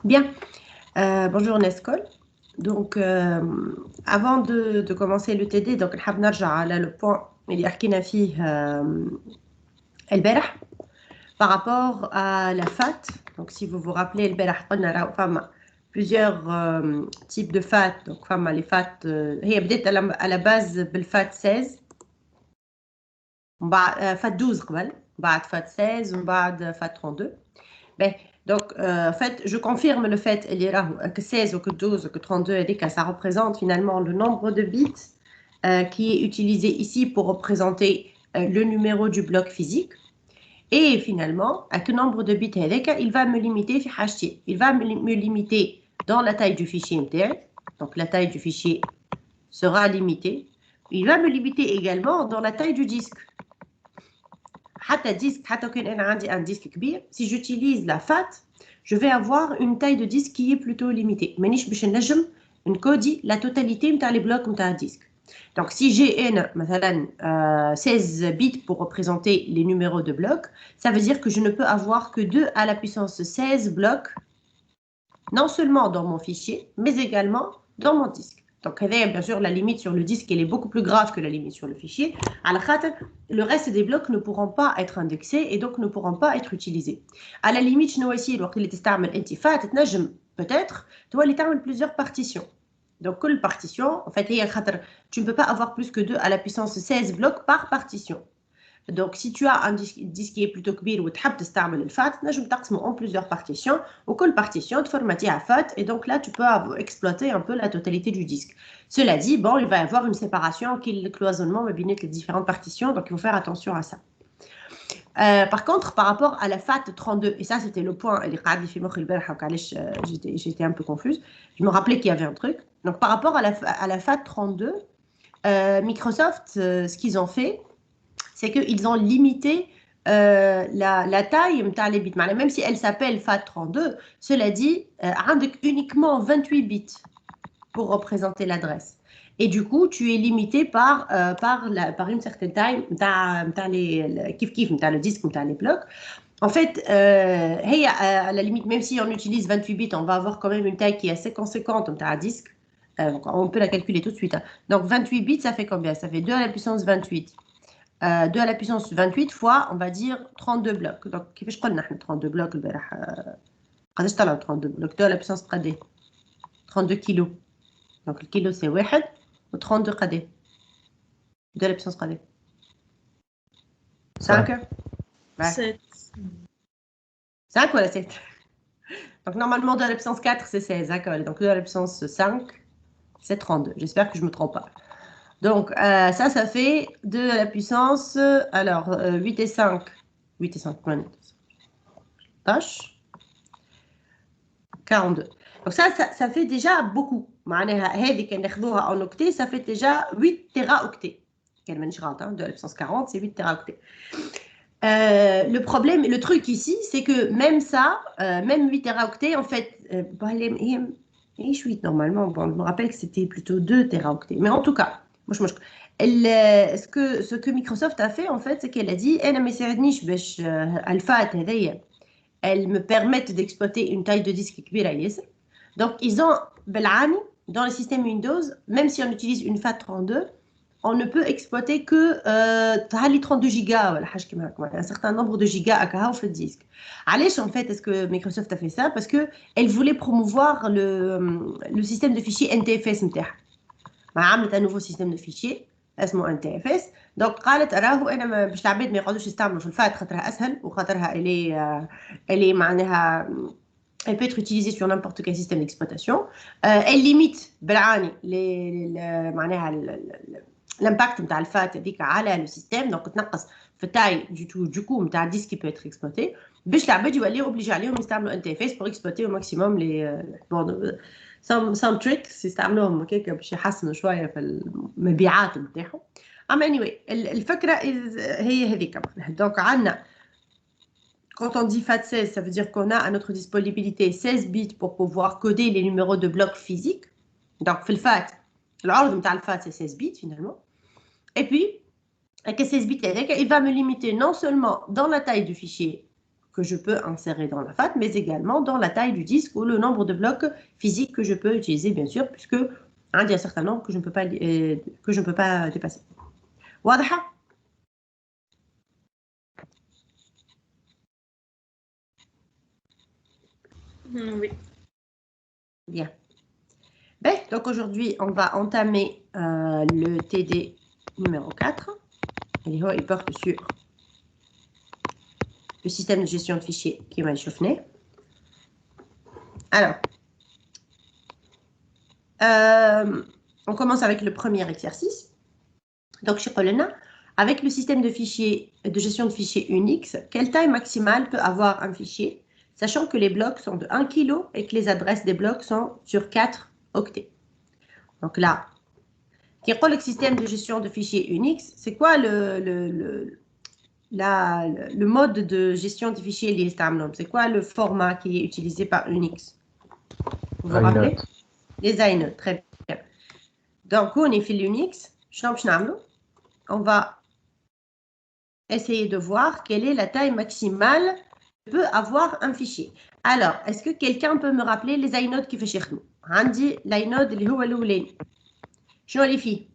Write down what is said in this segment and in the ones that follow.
Bien. Bonjour Nescol. Donc, avant de commencer le TD, donc, نحب نرجع على le point اللي حكينا فيه البارح par rapport à la FAT. Donc, si vous vous rappelez, البارح قلنا راهو فما plusieurs types de FAT. Donc, فما les FAT هي بدات à la base بالفات 16 ومن بعد FAT 12 قبل بعد FAT 16 ومن بعد FAT 32. Ben, donc, en fait, je confirme le fait que 16 ou que 12 ou que 32, ça représente finalement le nombre de bits qui est utilisé ici pour représenter le numéro du bloc physique. Et finalement, à quel nombre de bits il va me limiter il va me limiter dans la taille du fichier MTL. Donc, la taille du fichier sera limitée. Il va me limiter également dans la taille du disque. Un disque كبير, si j'utilise la FAT, je vais avoir une taille de disque qui est plutôt limitée. مانيش باش نجم نكودي la totalité نتاع les blocs نتاع disque. Donc si j'ai مثلا 16 bits pour représenter les numéros de blocs, ça veut dire que je ne peux avoir que 2 à la puissance 16 blocs, non seulement dans mon fichier, mais également dans mon disque. Donc, bien sûr, la limite sur le disque, elle est beaucoup plus grave que la limite sur le fichier. Le reste des blocs ne pourront pas être indexés et donc ne pourront pas être utilisés. À la limite, je aussi, peut-être, tu vas aller plusieurs partitions. Donc, une partition, en fait, tu ne peux pas avoir plus que 2 à la puissance 16 blocs par partition. Donc, si tu as un disque qui est plutôt كبير وتحب تستعمل الفات نجم تقسمه en plusieurs partitions وكل partition تفرماتيها FAT et donc là tu peux exploiter un peu la totalité du disque. Cela dit, bon, il va y avoir une séparation qui est le cloisonnement mais bien les différentes partitions, donc il faut faire attention à ça. Par contre, par rapport à la FAT 32, et ça c'était le point, j'étais un peu confuse, je me rappelais qu'il y avait un truc. Donc par rapport à la FAT 32, Microsoft, ce qu'ils ont fait, c'est qu'ils ont limité la taille des bits. Même si elle s'appelle FAT32, cela dit, uniquement 28 bits pour représenter l'adresse. Et du coup, tu es limité par une certaine taille, le disque, les blocs. En fait, à la limite, même si on utilise 28 bits, on va avoir quand même une taille qui est assez conséquente dans un disque. On peut la calculer tout de suite. Hein. Donc, 28 bits, ça fait combien? Ça fait 2 à la puissance 28. 2 à la puissance 28 fois, on va dire, 32 blocs. Donc, كيفاش قلنا احنا 32 blocs البارح قداش طلعوا 32 blocs 2 à la puissance قد 32 kilos. Donc, le kilo, c'est 1 و 32 قد 2 à la puissance قد 5 7. 5 ou 7. Donc, normalement, 2 à la puissance 4, c'est 16. Donc, 2 à la puissance 5, c'est 32. J'espère que je ne me trompe pas. Donc, ça fait 2 à la puissance, alors 8 et 5, 8 et 5, tâche, 42. Donc, ça fait déjà beaucoup. En octets, ça fait déjà 8 téraoctets. 2 à la puissance 40, c'est 8 téraoctets. Le problème, le truc ici, c'est que même ça, même 8 téraoctets, en fait, je suis normalement, bon, je me rappelle que c'était plutôt 2 téraoctets. Mais en tout cas, ce que Microsoft a fait, en fait, c'est qu'elle a dit elles me permettent d'exploiter une taille de disque كبيرة ياسر. Donc, ils ont, dans le système Windows, même si on utilise une FAT32, on ne peut exploiter que 32 gigas, un certain nombre de gigas à le disque. Allez, en fait, est-ce que Microsoft a fait ça? Parce qu'elle voulait promouvoir le système de fichiers NTFS. عملت un nouveau système de fichiers اسمه NTFS. donc قالت راهو انا باش العباد ما يقعدوش يستعملوا في الفات خاطرها اسهل وخاطرها elle est معناها elle peut être utilisée sur n'importe quel système d'exploitation. Elle limite بالعاني معناها l'impact نتاع الفات هذيك على le système, donc تنقص في التاي du coup نتاع الديسك qui peut être exploité باش العباد يوليو obligés عليهم يستعملوا NTFS pour exploiter au maximum les some tricks يستعملوهم هكاك باش يحسنوا شويه في المبيعات نتاعهم. anyway الفكره هي هذيك. donc عندنا quand on dit FAT16, ça veut dire qu'on a à notre disponibilité 16 bits pour pouvoir coder les numéros de blocs physiques. Donc, في الفات العرض نتاع الفات c'est 16 bits finalement. Et puis avec 16 bits il va me limiter non seulement dans la taille du fichier que je peux insérer dans la FAT, mais également dans la taille du disque ou le nombre de blocs physiques que je peux utiliser, bien sûr, puisque il y a un certain nombre que je ne peux pas dépasser. واضحة؟ Oui. Bien. Ben, donc aujourd'hui, on va entamer le TD numéro 4. Il porte sur le système de gestion de fichiers qui m'a échauffé. Alors, on commence avec le premier exercice. Donc, chez Colena, avec le système de fichiers, de gestion de fichiers Unix, quelle taille maximale peut avoir un fichier, sachant que les blocs sont de 1 kg et que les adresses des blocs sont sur 4 octets. Donc là, le système de gestion de fichiers Unix, c'est quoi le mode de gestion de fichiers lié à c'est quoi le format qui est utilisé par Unix? Vous vous rappelez? Les inodes, très bien. Donc, on est fait l'Unix, on va essayer de voir quelle est la taille maximale que peut avoir un fichier. Alors, est-ce que quelqu'un peut me rappeler les inodes qui fait chez nous? عندي l'inode اللي هو الأولاني. شنو اللي فيه؟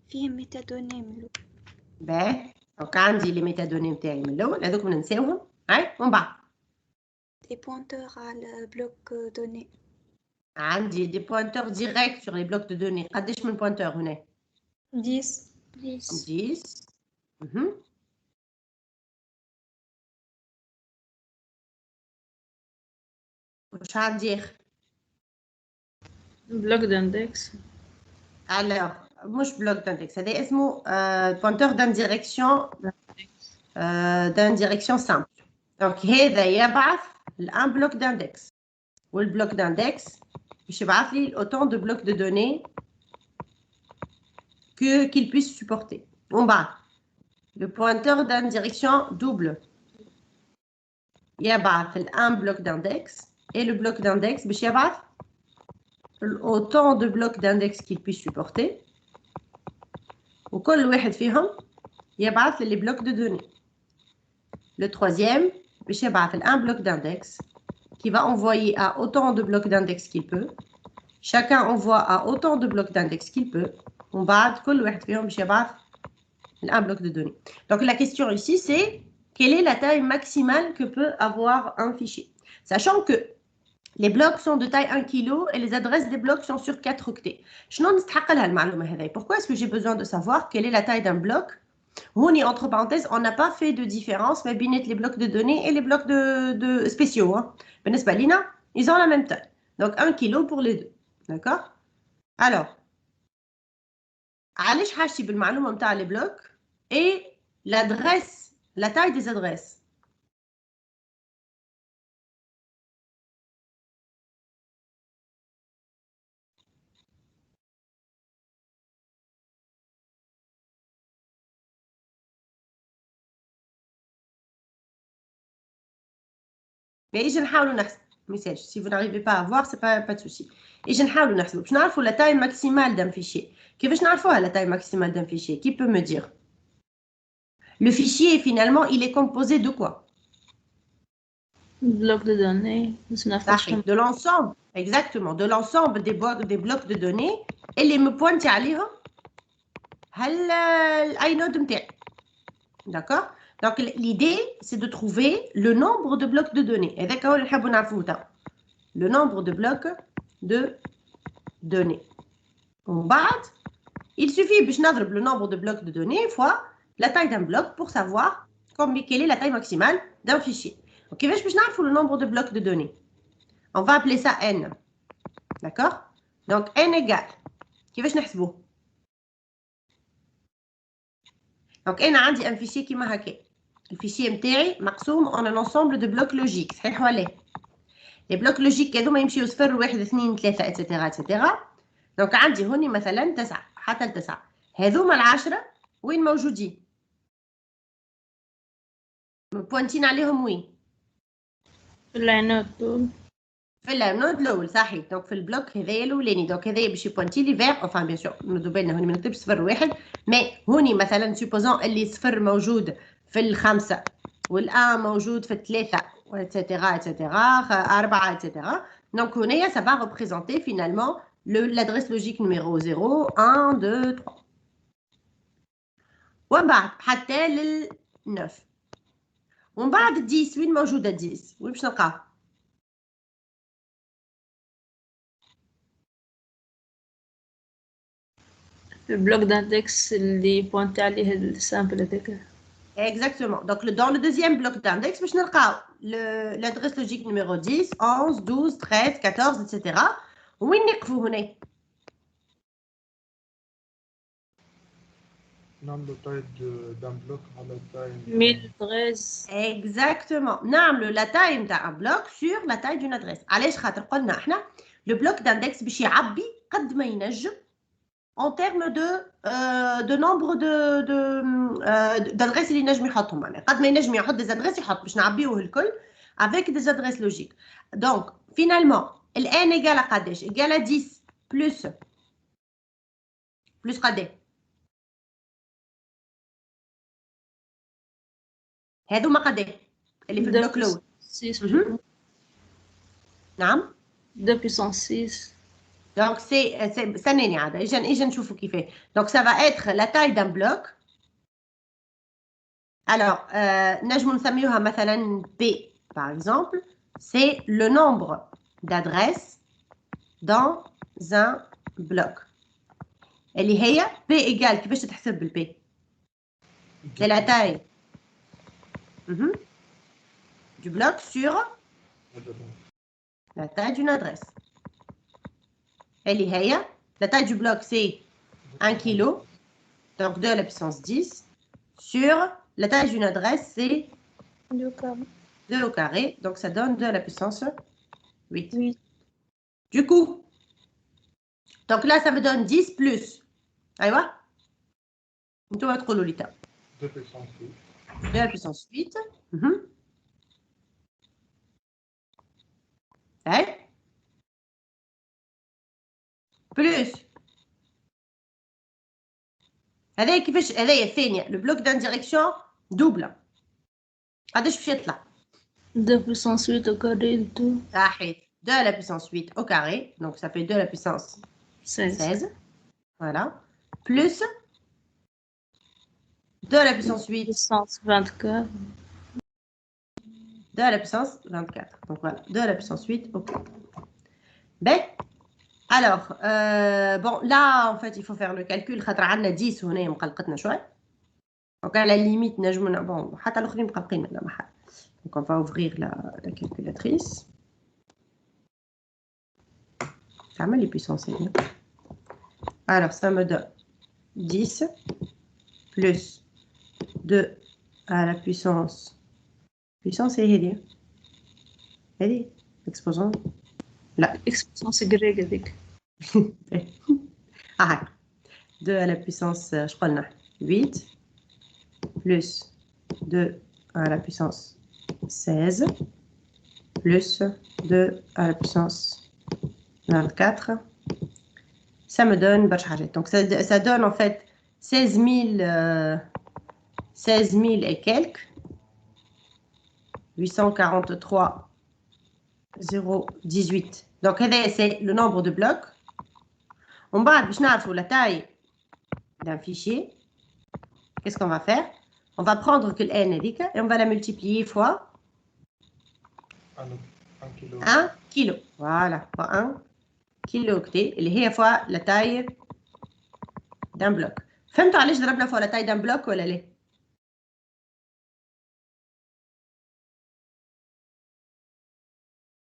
فيه ميتادوني من الأول. باهي، دونك عندي لي ميتادوني نتاعي من الأول، هذوك ننساوهم، هاي ومن بعد. دي بوينتور على بلوك دوني. عندي دي بوينتور ديريكت sur les blocs de données. قداش من بوينتور هنا؟ 10. 10. واش غندير؟ Bloc d'index. Alors, مش bloc d'index، هذا اسمه pointeur d'indirection simple. Donc هذا يبعث un bloc d'index. والبلوك d'index باش يبعث لي autant de blocs de données qu'il puisse supporter. En bas, le pointeur d'indirection double. يبعث un bloc d'index et le bloc d'index باش يبعث autant de blocs d'index qu'il puisse supporter. وكل واحد فيهم يبعث les blocs de données. Le troisième باش يبعث un bloc d'index qui va envoyer à autant de blocs d'index qu'il peut. Chacun envoie à autant de blocs d'index qu'il peut. On va كل واحد فيهم باش يبعث un bloc de données. Donc la question ici c'est quelle est la taille maximale que peut avoir un fichier, sachant que les blocs sont de taille 1 kg et les adresses des blocs sont sur 4 octets. Pourquoi est-ce que j'ai besoin de savoir quelle est la taille d'un bloc? Entre parenthèses, on n'a pas fait de différence mais les blocs de données et les blocs de spéciaux. Ils ont la même taille. Donc 1 kg pour les deux. D'accord? Alors, علاش حاجتي بالمعلومة نتاع les blocs et l'adresse, la taille des adresses. Mais je نحاولوا message. Si vous n'arrivez pas à voir, c'est pas de souci. Et je نحاولوا نحسبوا باش نعرفوا la taille maximale d'un fichier. كيفاش نعرفوها la taille maximale d'un fichier? Qui peut me dire? Le fichier finalement, il est composé de quoi? Bloc de données. De l'ensemble, exactement, de l'ensemble des blocs de données. Et les me pointent عليهم l'inode نتاعي. D'accord? Donc l'idée, c'est de trouver le nombre de blocs de données. Et d'accord, le nombre de blocs de données. En bas, il suffit de le nombre de blocs de données fois la taille d'un bloc pour savoir quelle est la taille maximale d'un fichier. Ok, je peux le nombre de blocs de données. On va appeler ça n. D'accord? Donc n égale. Qui veut je Donc n a un fichier qui m'a hacké. Le fichier MTI مقسوم en un ensemble de blocs logiques. صحيح ولا؟ Les blocs logiques هذوما يمشيو 0 1 2 3 etc etc. دونك عندي هوني مثلا 9 حتى ل 9. هذوما العشرة وين موجودين؟ بوينتين عليهم وين؟ في العناد دول. في في النود الاول صحيح. دونك في البلوك هذايا الاولاني، دونك هذايا باش يبوانتي لي فيغ، اوفان بيان سور نردوا بالنا هوني ما نكتبش صفر واحد، مي هوني مثلا سوبوزون اللي صفر موجود في الخمسه والان موجود في الثلاثه اتسيتيرا اتسيتيرا 4 اتسيتيرا. دونك هنايا سا va représenter finalement l'adresse logique numéro 0 1 2 3 ومن بعد حتى لل 9 ومن بعد 10 وين موجوده 10 وين باش نلقاها؟ البلوك d'index اللي بوانتي عليه السامبل هذاك. Exactement. Donc, dans le deuxième bloc d'index, باش نلقاو l'adresse logique numéro 10, 11, 12, 13, 14, etc. وين نقفوا هنا؟ نعملوا taille d'un bloc على taille 1013. Exactement. نعملوا la taille نتاع un bloc sur la taille d'une adresse. علاش؟ خاطر قلنا احنا le bloc d'index باش يعبي قد ما ينجم en termes de nombre d'adresses اللي ينجم يحطهم. معناها قد ما ينجم يحط des adresses يحط باش نعبيوه الكل avec des adresses logiques. Donc finalement n égale à قداش؟ égale à 10 plus قداش؟ هذوما قداش اللي في البلوك الاول؟ 6. نعم 2 puissance 6. Donc, استناني عاد اجا نشوفوا كيفاه. Donc, ça va être la taille d'un bloc. Alors, نجم نسميوها مثلا P, par exemple. C'est le nombre d'adresses dans un bloc. اللي هي P égale كيفاش تحسب بالP؟ C'est la taille du bloc sur la taille d'une adresse. اللي هي la taille du bloc c'est 1 kg, donc 2 à la puissance 10, sur la taille d'une adresse c'est 2 au carré, donc ça donne 2 à la puissance 8. Oui. Du coup, donc là ça me donne 10 plus, أيوة انتوا تقولوا لي تا 2 puissance 8. 2 à la puissance 8. Ouais. Plus هذايا كيفاش هذايا الثانيه لو بلوك دانديريكسيون دوبل قداش باش يطلع 2 puissance 8 au carré de tout. صحيح 2 à la puissance 8 au carré, donc ça fait 2 à la puissance 16. Voilà, plus 2 à la puissance 8 Puissance 24. 2 à la puissance 24. Donc voilà, 2 à la puissance 8 au carré. Ben, alors, bon, là, en fait, il faut faire le calcul. خاطر عندنا 10 هنا مقلقتنا شوي. Donc, à la limite, نجمنا bon, حتى الآخرين مقلقين لا محل. Donc, on va ouvrir la calculatrice. تعمل les puissances. Alors, ça me donne 10 plus 2 à la puissance. Puissance est هذه. هذه exposant. لا. Exponence grecque هذيك. Ah, 2 à la puissance, je crois, 8, plus 2 à la puissance 16, plus 2 à la puissance 24. Ça me donne برشا حاجات. Donc ça donne en fait 16 000 et quelques. 843 018. Donc c'est le nombre de blocs. On va voir la taille d'un fichier. Qu'est-ce qu'on va faire? On va prendre que n et on va la multiplier fois 1 kilo. 1 kilo. Voilà, fois 1 kilooctet. اللي هي fois la taille d'un bloc. فهمتوا علاش ضربنا fois la taille d'un bloc ولا لا؟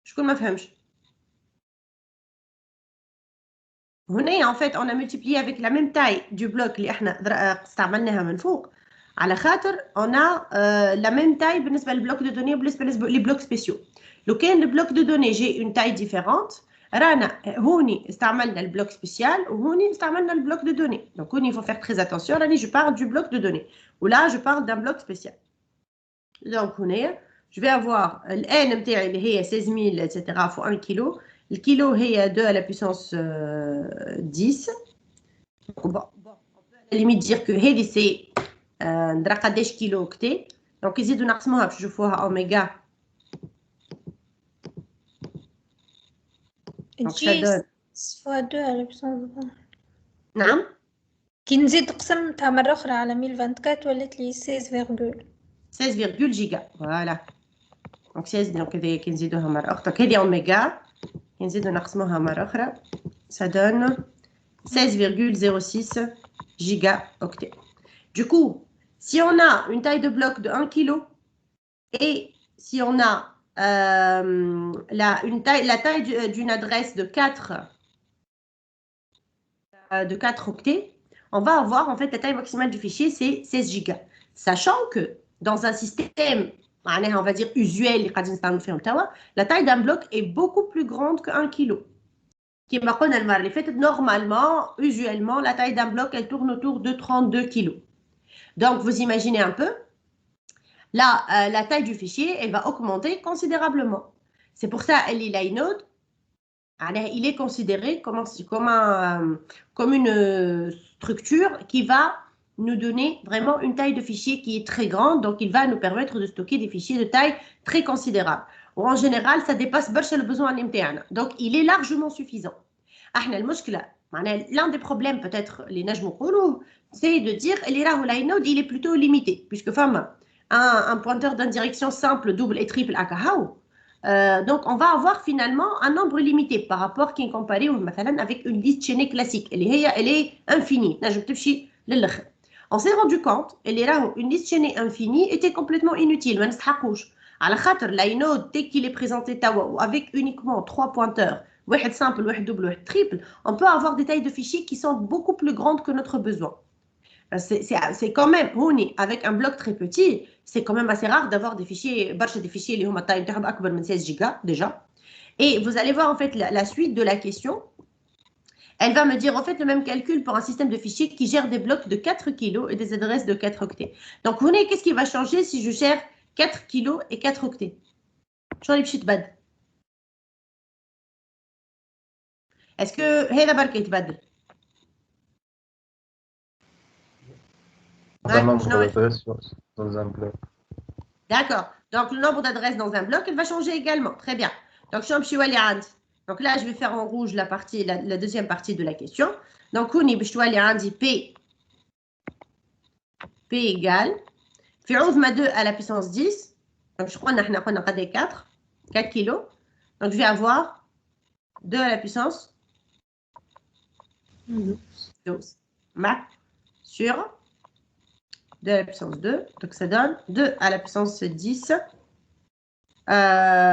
شكون ما فهمش؟ هنا en fait on a multiplié avec la même taille du bloc اللي احنا استعملناها من فوق على خاطر on a la même taille بالنسبه للبلوك دو دوني وبالنسبه للبلوك سبيسيو. لو كان البلوك دو دوني جي une taille différente رانا هوني استعملنا البلوك سبيسيال وهوني استعملنا البلوك دو دوني. Donc هوني il faut faire très attention. راني je parle du bloc de données ou là je parle d'un bloc spécial. Donc هنا je vais avoir N متاعي اللي هي 16000 etc. fois 1 kilo. Le kilo est 2 à la puissance 10. Bon, on peut à la limite dire que هذه c'est ندرا قداش كيلو اوكتي. Donc يزيدوا نقسموها باش نشوفوها اوميغا. Donc ça donne فوا 2 على بيسون. نعم كي نزيد قسمتها مرة أخرى على 1024 ولات لي 16,. 16 جيجا. Voilà. Donc 16 donc هذه كي نزيدوها مرة أخرى. Donc هذه أوميغا كي نزيدو نقسموها مرة أخرى ça donne 16,06 gigaoctets. Du coup, si on a une taille de bloc de 1 kg et si on a la taille d'une adresse de 4 octets, on va avoir en fait la taille maximale du fichier, c'est 16 gigas. Sachant que dans un système, on va dire usuel, la taille d'un bloc est beaucoup plus grande que 1 kg. Normalement, usuellement, la taille d'un bloc, elle tourne autour de 32 kg. Donc, vous imaginez un peu, là, la taille du fichier, elle va augmenter considérablement. C'est pour ça, l'inode, il est considéré comme une structure qui va nous donner vraiment une taille de fichier qui est très grande. Donc, il va nous permettre de stocker des fichiers de taille très considérable. Ou en général, ça dépasse le besoin MTN. Donc, il est largement suffisant. L'un des problèmes, peut-être, les c'est de dire que l'inode, il est plutôt limité. Puisque, un pointeur d'une direction simple, double et triple à Kahao. Donc, on va avoir finalement un nombre limité par rapport qui est comparé avec une liste chaînée classique. Elle est infinie. On s'est rendu compte qu'une liste chaînée infinie était complètement inutile. L'inode, dès qu'il est présenté avec uniquement 3 pointeurs, un simple, un double, un triple, on peut avoir des tailles de fichiers qui sont beaucoup plus grandes que notre besoin. C'est quand même, avec un bloc très petit, c'est quand même assez rare d'avoir des fichiers, qui ont taille de 16 gigas déjà. Et vous allez voir en fait la suite de la question. Elle va me dire en fait le même calcul pour un système de fichiers qui gère des blocs de 4 kg et des adresses de 4 octets. Donc, qu'est-ce qui va changer si je gère 4 kg et 4 octets? Est-ce que هذا برك يتبدل؟ Le nombre d'adresses dans un bloc. D'accord. Donc, le nombre d'adresses dans un bloc, il va changer également. Très bien. Donc, donc là, je vais faire en rouge la deuxième partie de la question. Donc, P égale. Fi 2 à la puissance 10. Donc, je crois qu'on a 4 kilos. Donc, je vais avoir 2 à la puissance 12. Sur 2 à la puissance 2. Donc, ça donne 2 à la puissance 10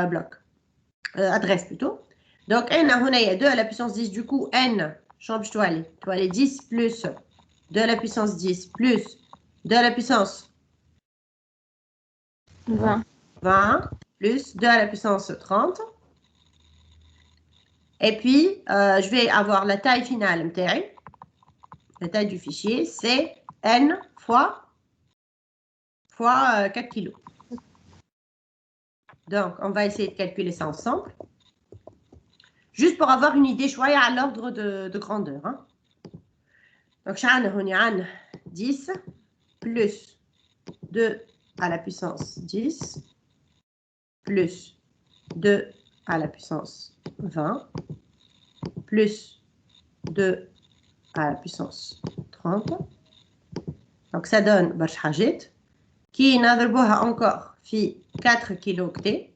bloc. Adresse plutôt. Donc, n, il y a 2 à la puissance 10. Du coup, n, change toi aller 10 plus 2 à la puissance 10 plus 2 à la puissance 20. 20 plus 2 à la puissance 30. Et puis, je vais avoir la taille finale, la taille du fichier, c'est n fois 4 kg. Donc, on va essayer de calculer ça ensemble. Juste pour avoir une idée, choisir à l'ordre de grandeur. Hein. Donc, on a 10 plus 2 à la puissance 10 plus 2 à la puissance 20 plus 2 à la puissance 30. Donc, ça donne barch hajit qui n'adrboha encore fi 4 kilooctets.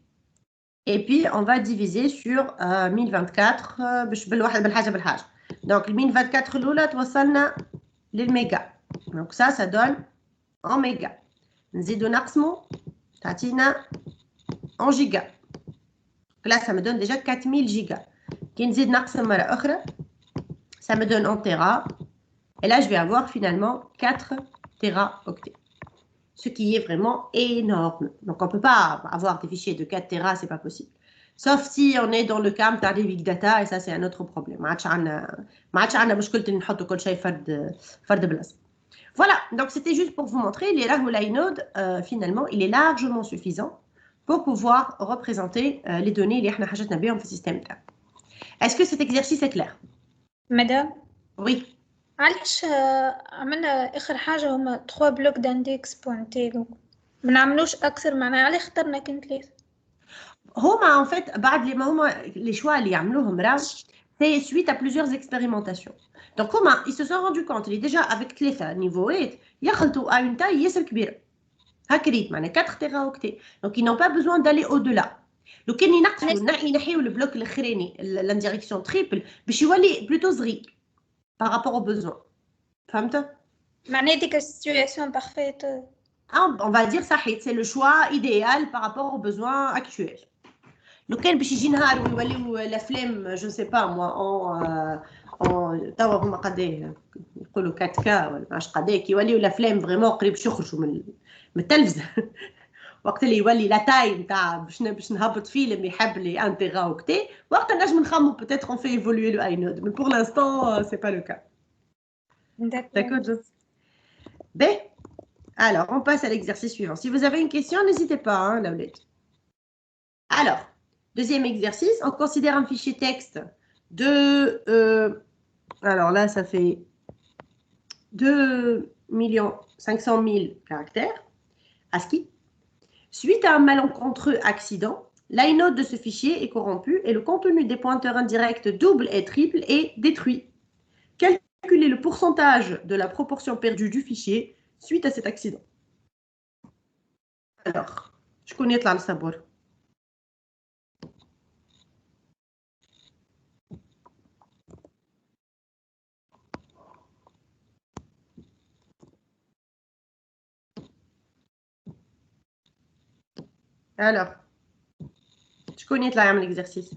Et puis, on va diviser sur 1024 Donc, 1024 l'oula توصلنا للميجا. Donc, ça donne en méga. نزيدو نقسمو تعطينا en giga. Là, ça me donne déjà 4000 gigas. Qui نزيد نقسم مرة أخرى, ça me donne en téra. Et là, je vais avoir finalement 4 téraoctets. Ce qui est vraiment énorme. Donc, on ne peut pas avoir des fichiers de 4 Tera, ce n'est pas possible. Sauf si on est dans le camp des big data, et ça, c'est un autre problème. Voilà, donc c'était juste pour vous montrer, l'inode, finalement, il est largement suffisant pour pouvoir représenter les données اللي احنا حاجتنا بهم في السيستم تاعنا. Est-ce que cet exercice est clair? مدام Oui. علاش عملنا اخر حاجه هما 3 بلوك داندكس بوينتي ما نعملوش اكثر معناها عليه اخترنا كان 3 هما en fait بعد اللي ما هما les choix اللي يعملوهم راهو c'est suite à plusieurs expérimentations. Donc هما ils se sont rendus compte اللي déjà avec 3 نيفوات يخلطوا à une taille ياسر كبيره هكا ريت معناها 4 تيراوكتي. Donc ils n'ont pas besoin d'aller au-delà. لو كان ينقصوا ينحيوا البلوك الاخراني لانديريكسيون تريبل باش يولي بلوتو صغير par rapport aux besoins. فهمت؟ معناها ديك السيتوياسيون بارفيت. On va dire صحيح c'est le choix idéal par rapport aux besoins actuels. لو كان باش يجي نهار ويوليو الافلام جو سي با موا اون توا هما قداه يقولوا 4K ولا ماش قداه كي يوليو الافلام فريمون قريب باش يخرجوا من التلفزه وقت اللي يولي لا تاي نتاع باش نهبط فيلم يحب لي 1 تيراوكتي وقت نجم نخمو بوتيتر اون في ايفولوي لو اي نود مي بور لانستون سي با لو كا. D'accord. Ben, alors on passe à l'exercice suivant. Si vous avez une question, n'hésitez pas, hein, Laoulette. Alors, deuxième exercice, on considère un fichier texte de... alors là, ça fait 2 500 000 caractères, ASCII. Suite à un malencontreux accident, l'inode de ce fichier est corrompu et le contenu des pointeurs indirects double et triple est détruit. Calculez le pourcentage de la proportion perdue du fichier suite à cet accident. Alors, je connais là le sabor. Alors, je connais là l'exercice.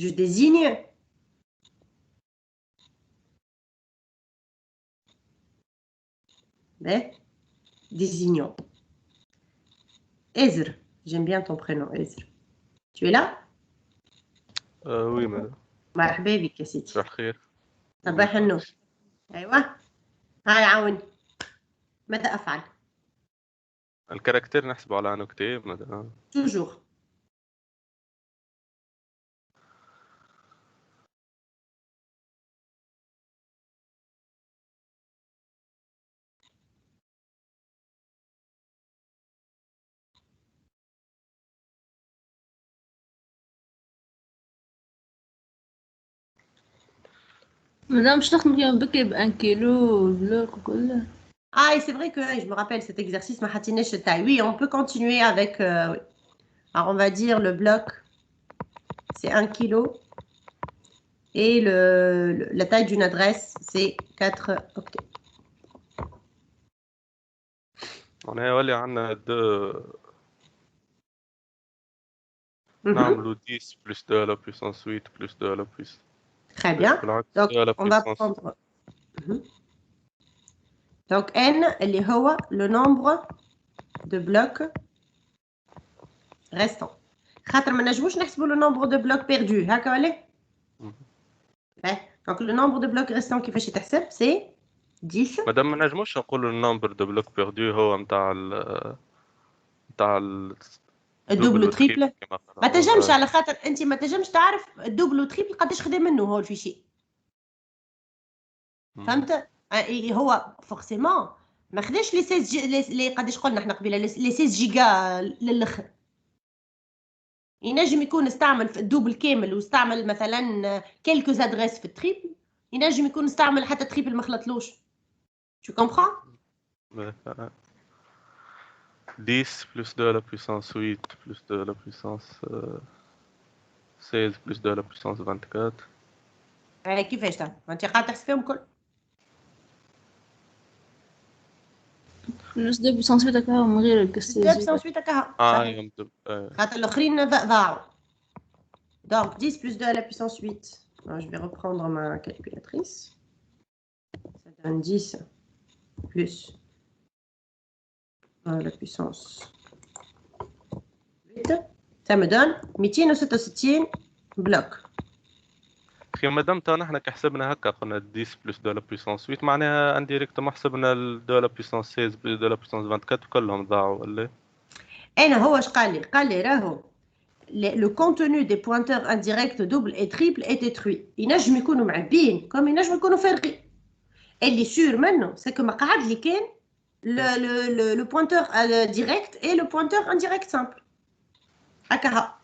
Je désigne désignons. Ezr, j'aime bien ton prénom, Ezr. Tu es là? Oui, madame. مرحبا بك يا سيدي. صباح الخير. صباح النور. أيوة. هاي عاوني. ماذا أفعل؟ الكاركتير نحسبه على نكتة مدام. Toujours. مادام باش نخدم كيما بكري ب1 كيلو البلوك وكله. Ah, et c'est vrai que je me rappelle cet exercice, Mahatinesh taille. Oui, on peut continuer avec. Oui. Alors, on va dire le bloc, c'est 1 kilo. Et la taille d'une adresse, c'est 4 octets. On a يولي عندنا نعملو 10 plus 2 à la puissance 8 plus 2 à la puissance. Très bien. Donc, on va prendre. Donc, n, اللي هو le nombre de blocs restants. خاطر ما نجموش نحسبوا le nombre de blocs perdus. هكا ولا؟ Donc, le nombre de blocs restants كيفاش يتحسب c'est 10. مادام ما نجموش نقولوا النمبر دو بلوك بيردو هو نتاع الدوبل وتريبل. ما تنجمش على خاطر انت ما تنجمش تعرف الدوبل وتريبل قداش خدا منه هو الفيشي. فهمت؟ هو فورسيمون ما خداش لي 16 لي قداش قلنا احنا قبيله لي 16 جيجا للاخر. ينجم يكون استعمل في الدوبل كامل واستعمل مثلا كيلكو ادريس في التريبل، ينجم يكون استعمل حتى تريبل ما خلطلوش. Tu comprends? 10 plus 2 à la puissance 8 plus 2 à la puissance 16 plus 2 à la puissance 24. كيفاش تا؟ ما انت قاعد تحسب فيهم كل. بلس 2 بيسانس 8 هكا من غير الكسر. 2 بيسانس 8 هكا. يمدب. خاطر الاخرين ضاعوا. Donc 10 plus 2 à la puissance 8. Alors, je vais reprendre ma calculatrice. Ça donne 10 plus la puissance 8. Ça me donne 266 blocs. خي مادام تو نحن كحسبنا هكا قلنا 10 بلس 2 لا بويسونس 8 معناها انديريكتومون حسبنا 2 لا بويسونس 16 بلس 2 لا بويسونس 24 كلهم ضاعوا ولا؟ انا هو اش قال لي راهو le contenu des pointeurs indirects double et triple est détruit. ينجم يكونوا معبين كم ينجم يكونوا فارغين. اللي سور منه c'est que ما قعد لي كان le pointeur direct et le pointeur indirect simple. هكا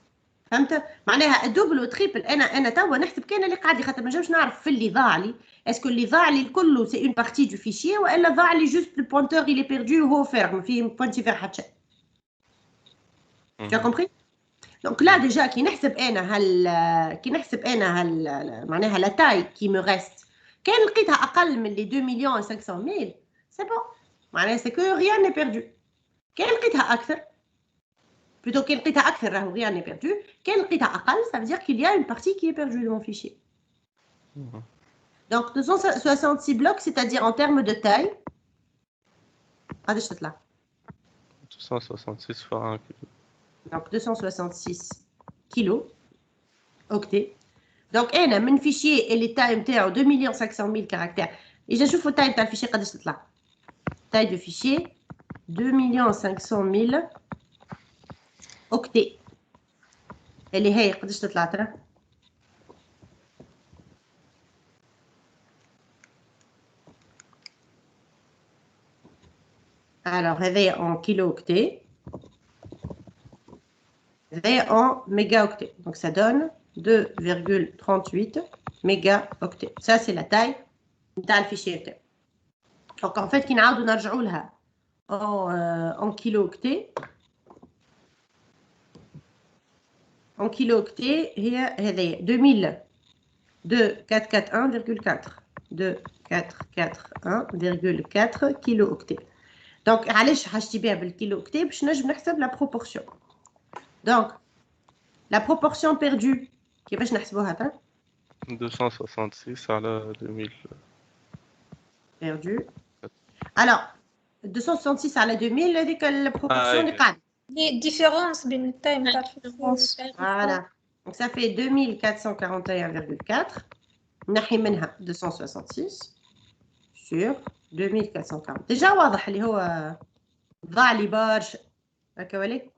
فهمت معناها الدوبل والتريبل انا توا نحسب كان اللي قاعد لي خاطر ما نجمش نعرف في اللي ضاع لي اسكو اللي ضاع لي الكل سي اون بارتي دو فيشي والا ضاع لي جوست البوينتور اللي بيردو وهو فارغ ما فيه بوينتي فيها حتى شيء. Tu as compris? Donc là déjà كي نحسب انا معناها لا تاي كي مو ريست كان لقيتها اقل من لي 2 مليون و 500 ميل سي بون معناها سي كو ريان ني بيردو. كان لقيتها اكثر plutôt كان لقيتها اكثر راهو rien n'est perdu. كان لقيتها اقل ça veut dire qu'il y a une partie qui est perdue de mon fichier. Donc 266 blocs c'est-à-dire en termes de taille قداش تطلع 266 fois 1 kilo. donc 266 kilos octets. donc انا من fichier اللي التاي نتاعو 2 500 000 caractères اجا نشوفوا التاي نتاع الفيشي قداش تطلع. taille de fichier 2 500 000 octets اللي هي قداش تطلع ترى alors هذايا en kilo octet هذايا en méga octet donc ça donne 2,38 méga octet. ça c'est la taille نتاع الفيشي نتاعو. donc en fait كي نعاودو نرجعوا لها en kilo octet en kilo octet هي هذايا 2441,4 كيلو اوكتي. دونك علاش حاجتي بها بالكيلو اوكتي باش نجم نحسب لا بروبورسيون. دونك لا بروبورسيون بيردو كيفاش نحسبوها ترى 266 على 2000 بيردو. alors 266 على 2000 هذيك البروبورسيون اللي قاعده لي ديفيرونس بين التايم تاع الفيشي. voilà donc ça fait 2441,4 نحي منها 266 sur 2440 déjà واضح اللي هو ضاع لي برشا هكا ولي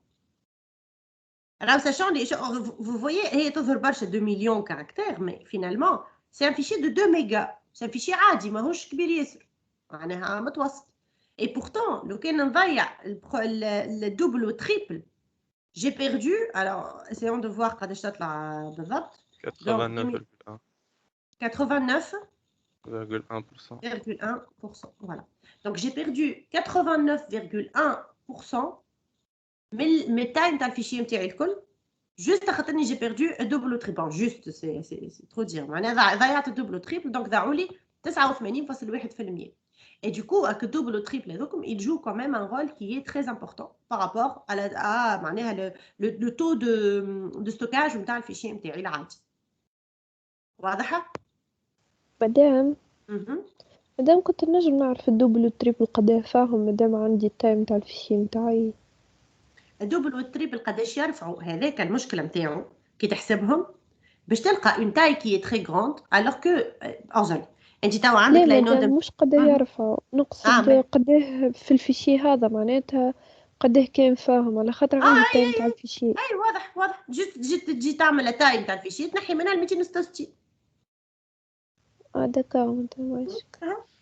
راهو sachant les vous voyez هي تظهر برشا 2 مليون كاركتير mais finalement c'est un fichier de 2 mégas c'est un fichier عادي ماهوش كبير ياسر معناها متوسط. et pourtant لو كان نضيع الدوبل والتريبل j'ai perdu alors essayons de voir قداش تطلع بالضبط 89,1% 89,1%. Voilà. Donc j'ai perdu 89,1% من التايم تاع الفيشي نتاعي الكل جوست خاطرني جي بيردو الدوبل وتريبل جوست سي ترو دير معناها ضيعت الدوبل وتريبل دونك ضاعوا لي 89.1%. Et du coup, avec le double ou triple, il joue quand même un rôle qui est très important par rapport à le taux de stockage de le fichier نتاعي العادي. واضحة؟ مادام كنت نجم نعرف الدوبل والتريبل قداه فاهم مادام عندي التايم تاع الفيشي نتاعي. الدوبل والتريبل قداش يرفعوا هذاك المشكلة نتاعو كي تحسبهم باش تلقى une taille qui est très grande alors que انت توا عندك لا مش قداه يرفعوا نقصد قداه في الفيشي هذا معناتها قداه كان فاهم على خاطر عندي التايم تاع الفيشي. اي واضح تجي تعمل التايم تاع الفيشي تنحي منها 266 داكا ماشي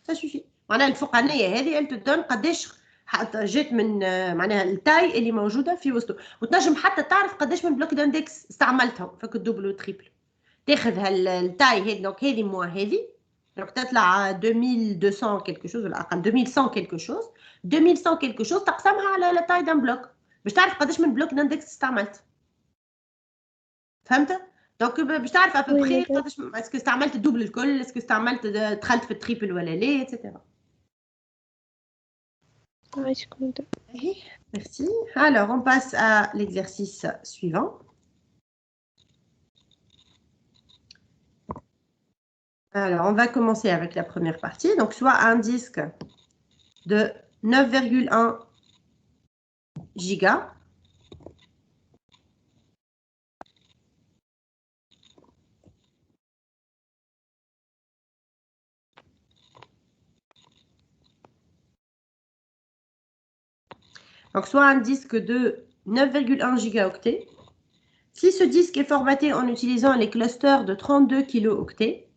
ساشوفي معناها الفوقانيه هذه قلت تدون قداش حتى جات من معناها التاي اللي موجوده في وسطه وتنجم حتى تعرف قداش من بلوك داندكس استعملتهم فك الدوبل والتريبل تاخذ التاي هذه دونك هذه موا هذه دونك تطلع 2200 quelque chose ولا اقل 2100 quelque chose 2100 quelque chose تقسمها على لا تاي دان بلوك باش تعرف قداش من بلوك داندكس استعملت. فهمت؟ دونك باش تعرف ابوبري قداش اسكو استعملت الدوبل الكل اسكو استعملت دخلت في التريبل ولا لا ايتترا. Merci. Alors, on passe à l'exercice suivant. Alors, on va commencer avec la première partie. Donc, soit un disque de 9,1 gigas. Donc, soit un disque de 9,1 gigaoctets. Si ce disque est formaté en utilisant les clusters de 32 kilooctets,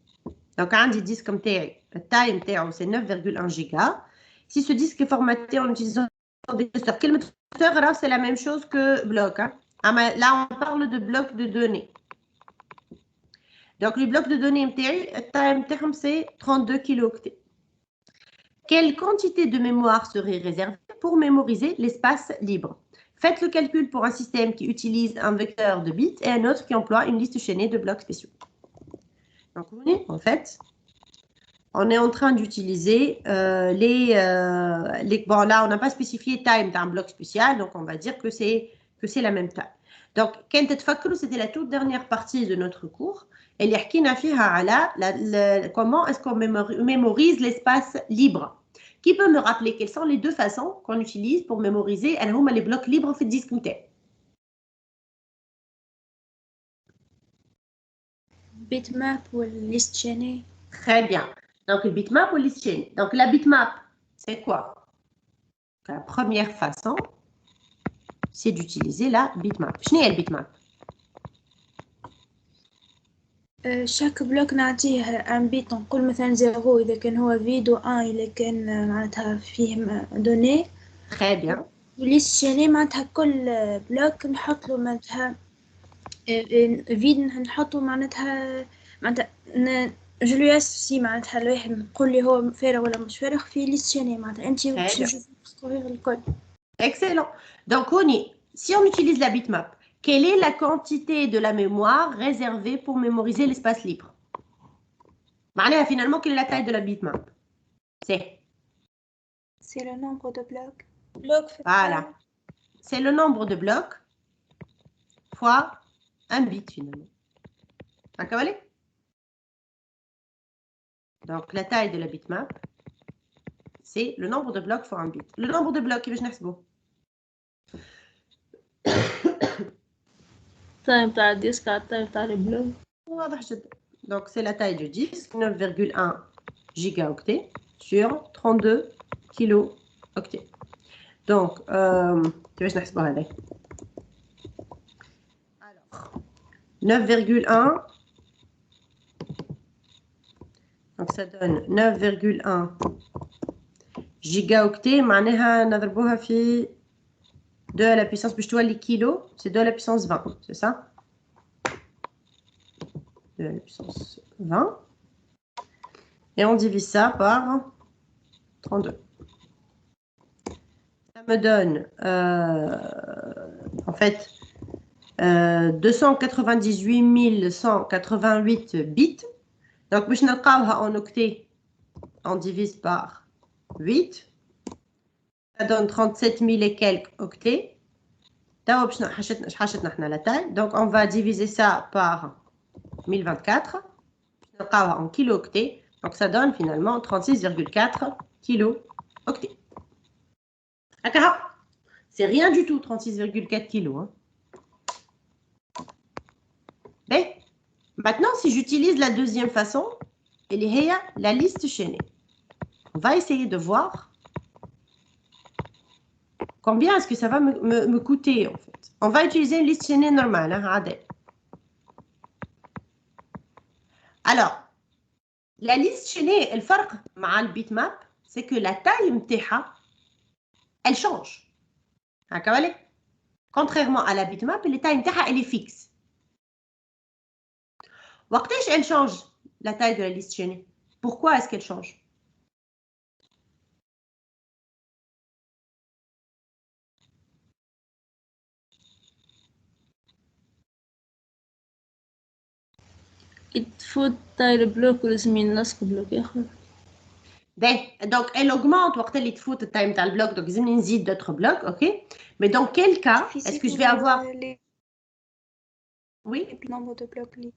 donc un des disques comme la taille c'est 9,1 giga. Si ce disque est formaté en utilisant des clusters, quel cluster, c'est la même chose que bloc. Hein. Là, on parle de bloc de données. Donc, le bloc de données, la taille c'est 32 kilooctets. Quelle quantité de mémoire serait réservée pour mémoriser l'espace libre? Faites le calcul pour un système qui utilise un vecteur de bits et un autre qui emploie une liste chaînée de blocs spéciaux. Donc, en fait, on est en train d'utiliser bon, là, on n'a pas spécifié time d'un bloc spécial, donc on va dire que c'est la même taille. Donc, c'était la toute dernière partie de notre cours. Et comment est-ce qu'on mémorise l'espace libre? Qui peut me rappeler quelles sont les deux façons qu'on utilise pour mémoriser les blocs libres في الديسك نتاعي؟ bitmap ou liste chaînée. Très bien. Donc, le bitmap ou liste chaînée. Donc, la bitmap, c'est quoi? La première façon, c'est d'utiliser la bitmap. شنو هي البيتماب؟ chaque bloc نعطيه un bit نقول مثلا 0 إذا كان هو vide و 1 إذا كان معناتها فيه données. Très bien. liste chaînée معناتها كل بلوك نحط له معناتها فيد نحطه معناتها جو لو اسي معناتها الواحد نقول لي هو فارغ ولا مش فارغ في ليست شاني معناتها انت باش تشوفي الكل. Excellent. Donc, si on utilise la bitmap, quelle est la quantité de la mémoire réservée pour mémoriser l'espace libre? Finalement, quelle est la taille de la bitmap? C'est le nombre de blocs. Voilà. C'est le nombre de blocs fois un bit finalement. D'accord? Donc, la taille de la bitmap, c'est le nombre de blocs fois un bit. Le nombre de blocs, je n'ai pas. taille تاع الديسك على التايم تاع البلوك. واضح جدا. Donc, c'est la taille du disque, 9,1 gigaoctets sur 32 kilooctets. Donc, كيفاش نحسبوا هذا؟ Alors, 9,1. Donc, ça donne 9,1 gigaoctets. معناها نضربوها في 2 à la puissance باش تولي كيلو. C'est 2 à la puissance 20, c'est ça? 2 à la puissance 20. Et on divise ça par 32. Ça me donne, en fait, 298 188 bits. Donc, باش نلقاوها en octets, on divise par 8. Ça donne 37 000 et quelques octets. La taille. Donc, on va diviser ça par 1024. En kilo-octets. Donc, ça donne finalement 36,4 kilo-octets. C'est rien du tout, 36,4 kilos. Hein. Mais, maintenant, si j'utilise la deuxième façon, il y a la liste chaînée. On va essayer de voir combien est-ce que ça va me coûter, en fait. On va utiliser une liste chaînée normale. Hein, alors, la liste chaînée, le فرق مع le bitmap, c'est que la taille متاعها, elle change. Contrairement à la bitmap, la taille متاعها, elle est fixe. وقتاش elle change, la taille de la liste chaînée? Pourquoi est-ce qu'elle change? تفوت تاي البلوك ولازم نلصق بلوك اخر. Donc, elle augmente وقت اللي تفوت التايم تاع البلوك. Donc, لازمني نزيد d'autres blocs, ok? Mais dans quel cas est-ce que je vais avoir... Oui? Le nombre de blocs libres.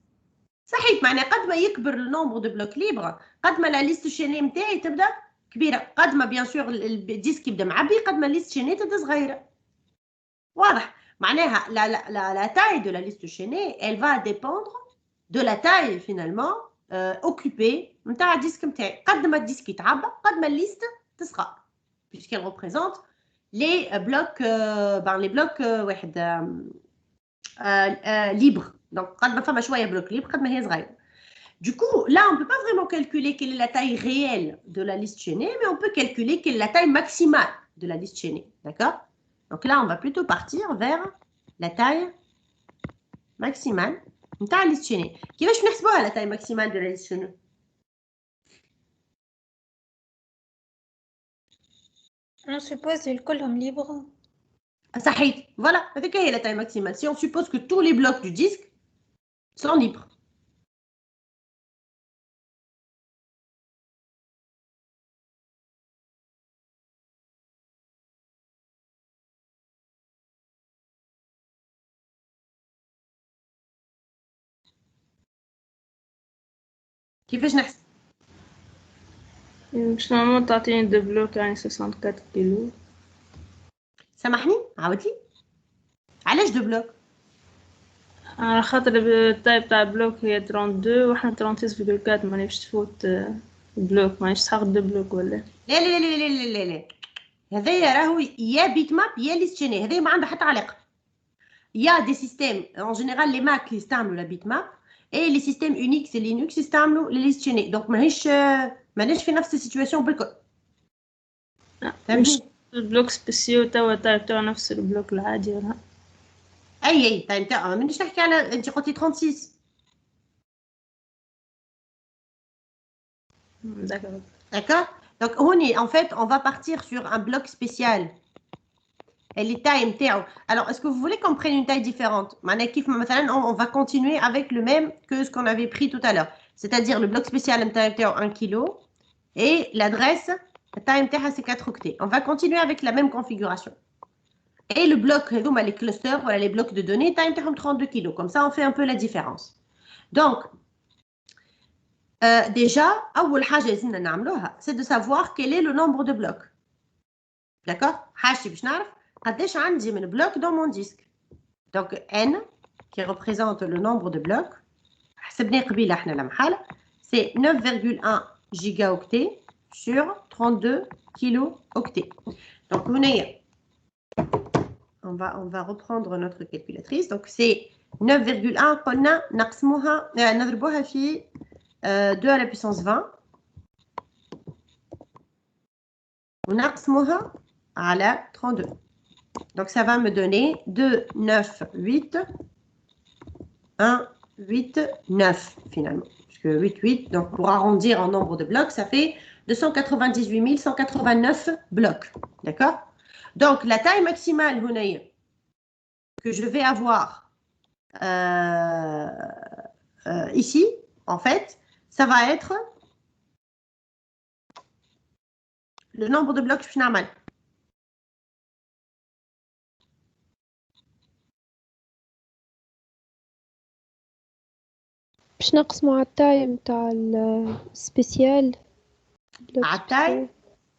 صحيح. معناها قد ما يكبر النومبر دو بلوك ليبر قد ما لا ليست شيني نتاعي تبدا كبيره. قد ما بيان سور الديسك يبدا معبي قد ما ليست شيني تبدا صغيره. واضح. معناها la taille de la liste chaînée, elle va dépendre de la taille finalement occupée نتاع الديسك نتاعي. قد ما الديسك يتعبى قد ما الليست تصغر puisqu'elle représente les blocs واحد libres. Donc, قد ما فما شوية blocs libres قد ما هي صغيرة. Du coup, là, on ne peut pas vraiment calculer quelle est la taille réelle de la liste chaînée, mais on peut calculer quelle est la taille maximale de la liste chaînée. D'accord? Donc là, on va plutôt partir vers la taille maximale de la liste chaînée. Qui va نحسبوها la taille maximale de la liste chaînée? On suppose qu'ils sont libres. صحيح. Voilà, avec la taille maximale. Si on suppose que tous les blocs du disque sont libres. كيفاش نحسب؟ باش نورمال تعطيني دو بلوك يعني 64 كيلو. سامحني عاود لي. علاش دو بلوك؟ على خاطر التايب تاع بلوك هي 32 وحنا 36.4 مانيش تفوت بلوك مانيش تحقق دو بلوك ولا لا لا لا لا لا لا لا هذايا راهو يا بيت ماب يا ليست شيني هذايا ما عندها حتى علاقه. يا دي سيستيم en général les Mac يستعملوا لا بيت ماب et les systèmes Unix et Linux يستعملوا لي ليست شيني دونك مانيش في نفس السيتواسيون بالكل. مش البلوك سبيسيو توا تايب تاع نفس البلوك العادي ولا اي تايم تاع مانيش نحكي على انت قلتي 36. D'accord. Donc, en fait, on va partir sur un bloc spécial. Et les tailles تاعو. Alors, est-ce que vous voulez qu'on prenne une taille différente? On va continuer avec le même que ce qu'on avait pris tout à l'heure. C'est-à-dire le bloc spécial تاعو 1 kg et l'adresse, la taille تاعها c'est 4 octets. On va continuer avec la même configuration. Et le bloc, les clusters, voilà les blocs de données, taille تاعهم 32 kg. Comme ça, on fait un peu la différence. Donc, déjà, أول حاجة لازمنا نعملوها, c'est de savoir quel est le nombre de blocs. D'accord? حاجتي باش نعرف قداش عندي من blocs dans mon disque. Donc, N, qui représente le nombre de blocs, حسبناه قبيله احنا لمحالة, c'est 9,1 gigaoctets sur 32 kilooctets. Donc, on va reprendre notre calculatrice. Donc, c'est 9,1 قلنا نضربوها في 2 à la puissance 20 ونقسموها على 32. Donc, ça va me donner 2, 9, 8, 1, 8, 9 finalement. Puisque 8, 8, donc pour arrondir en nombre de blocs, ça fait 298 189 blocs. D'accord? Donc, la taille maximale que je vais avoir ici, en fait, ça va être le nombre de blocs normal. باش نقسمو على التاي نتاع السبيسيال على التاي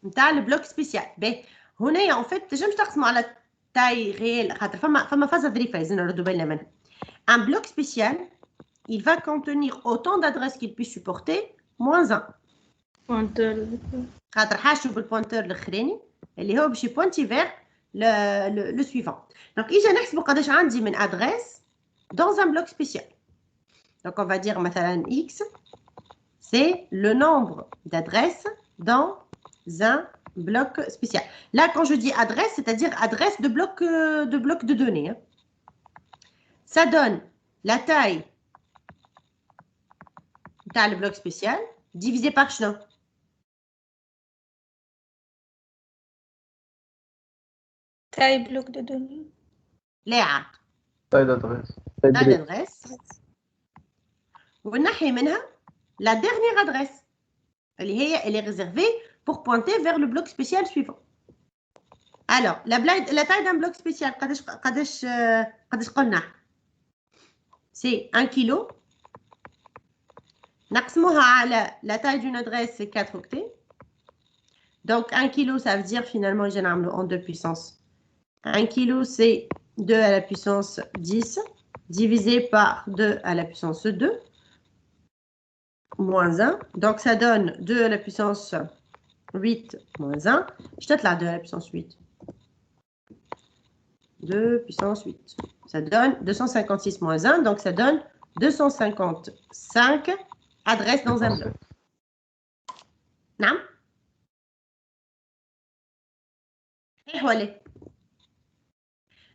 نتاع البلوك سبيسيال. باهي هنايا ان فيت تنجمش تقسموا على التاي ريال خاطر فما فازه ظريفه لازم نردوا بالنا منها. ان بلوك سبيسيال il va contenir autant d'adresses qu'il puisse supporter moins 1. بوينتر خاطر حاشوا بالبوينتر الاخراني اللي هو باش يبوينتي فيغ لو سويفون. دونك اجا نحسبوا قداش عندي من ادريس dans un bloc spécial. Donc on va dire مثلا x c'est le nombre d'adresses dans un bloc spécial. Là quand je dis adresse, c'est-à-dire adresse de bloc de données. Hein. Ça donne la taille dans le bloc spécial divisé par شنو؟ taille bloc de données. لا عاد. taille d'adresse. taille d'adresse. ونحي منها la dernière adresse. Elle est réservée pour pointer vers le bloc spécial suivant. Alors, la taille d'un bloc spécial, قداش قلنا؟ C'est 1 kg. نقسموها على la taille d'une adresse, c'est 4 octets. Donc, 1 kg, ça veut dire finalement, je vais en 2 puissance. 1 kg, c'est 2 à la puissance 10, divisé par 2 à la puissance 2, moins 1. Donc, ça donne 2 à la puissance 8 moins 1. Je te là 2 à la puissance 8. 2 puissance 8. Ça donne 256 moins 1, donc ça donne 255 adresses dans un bloc. Non? Et voilà.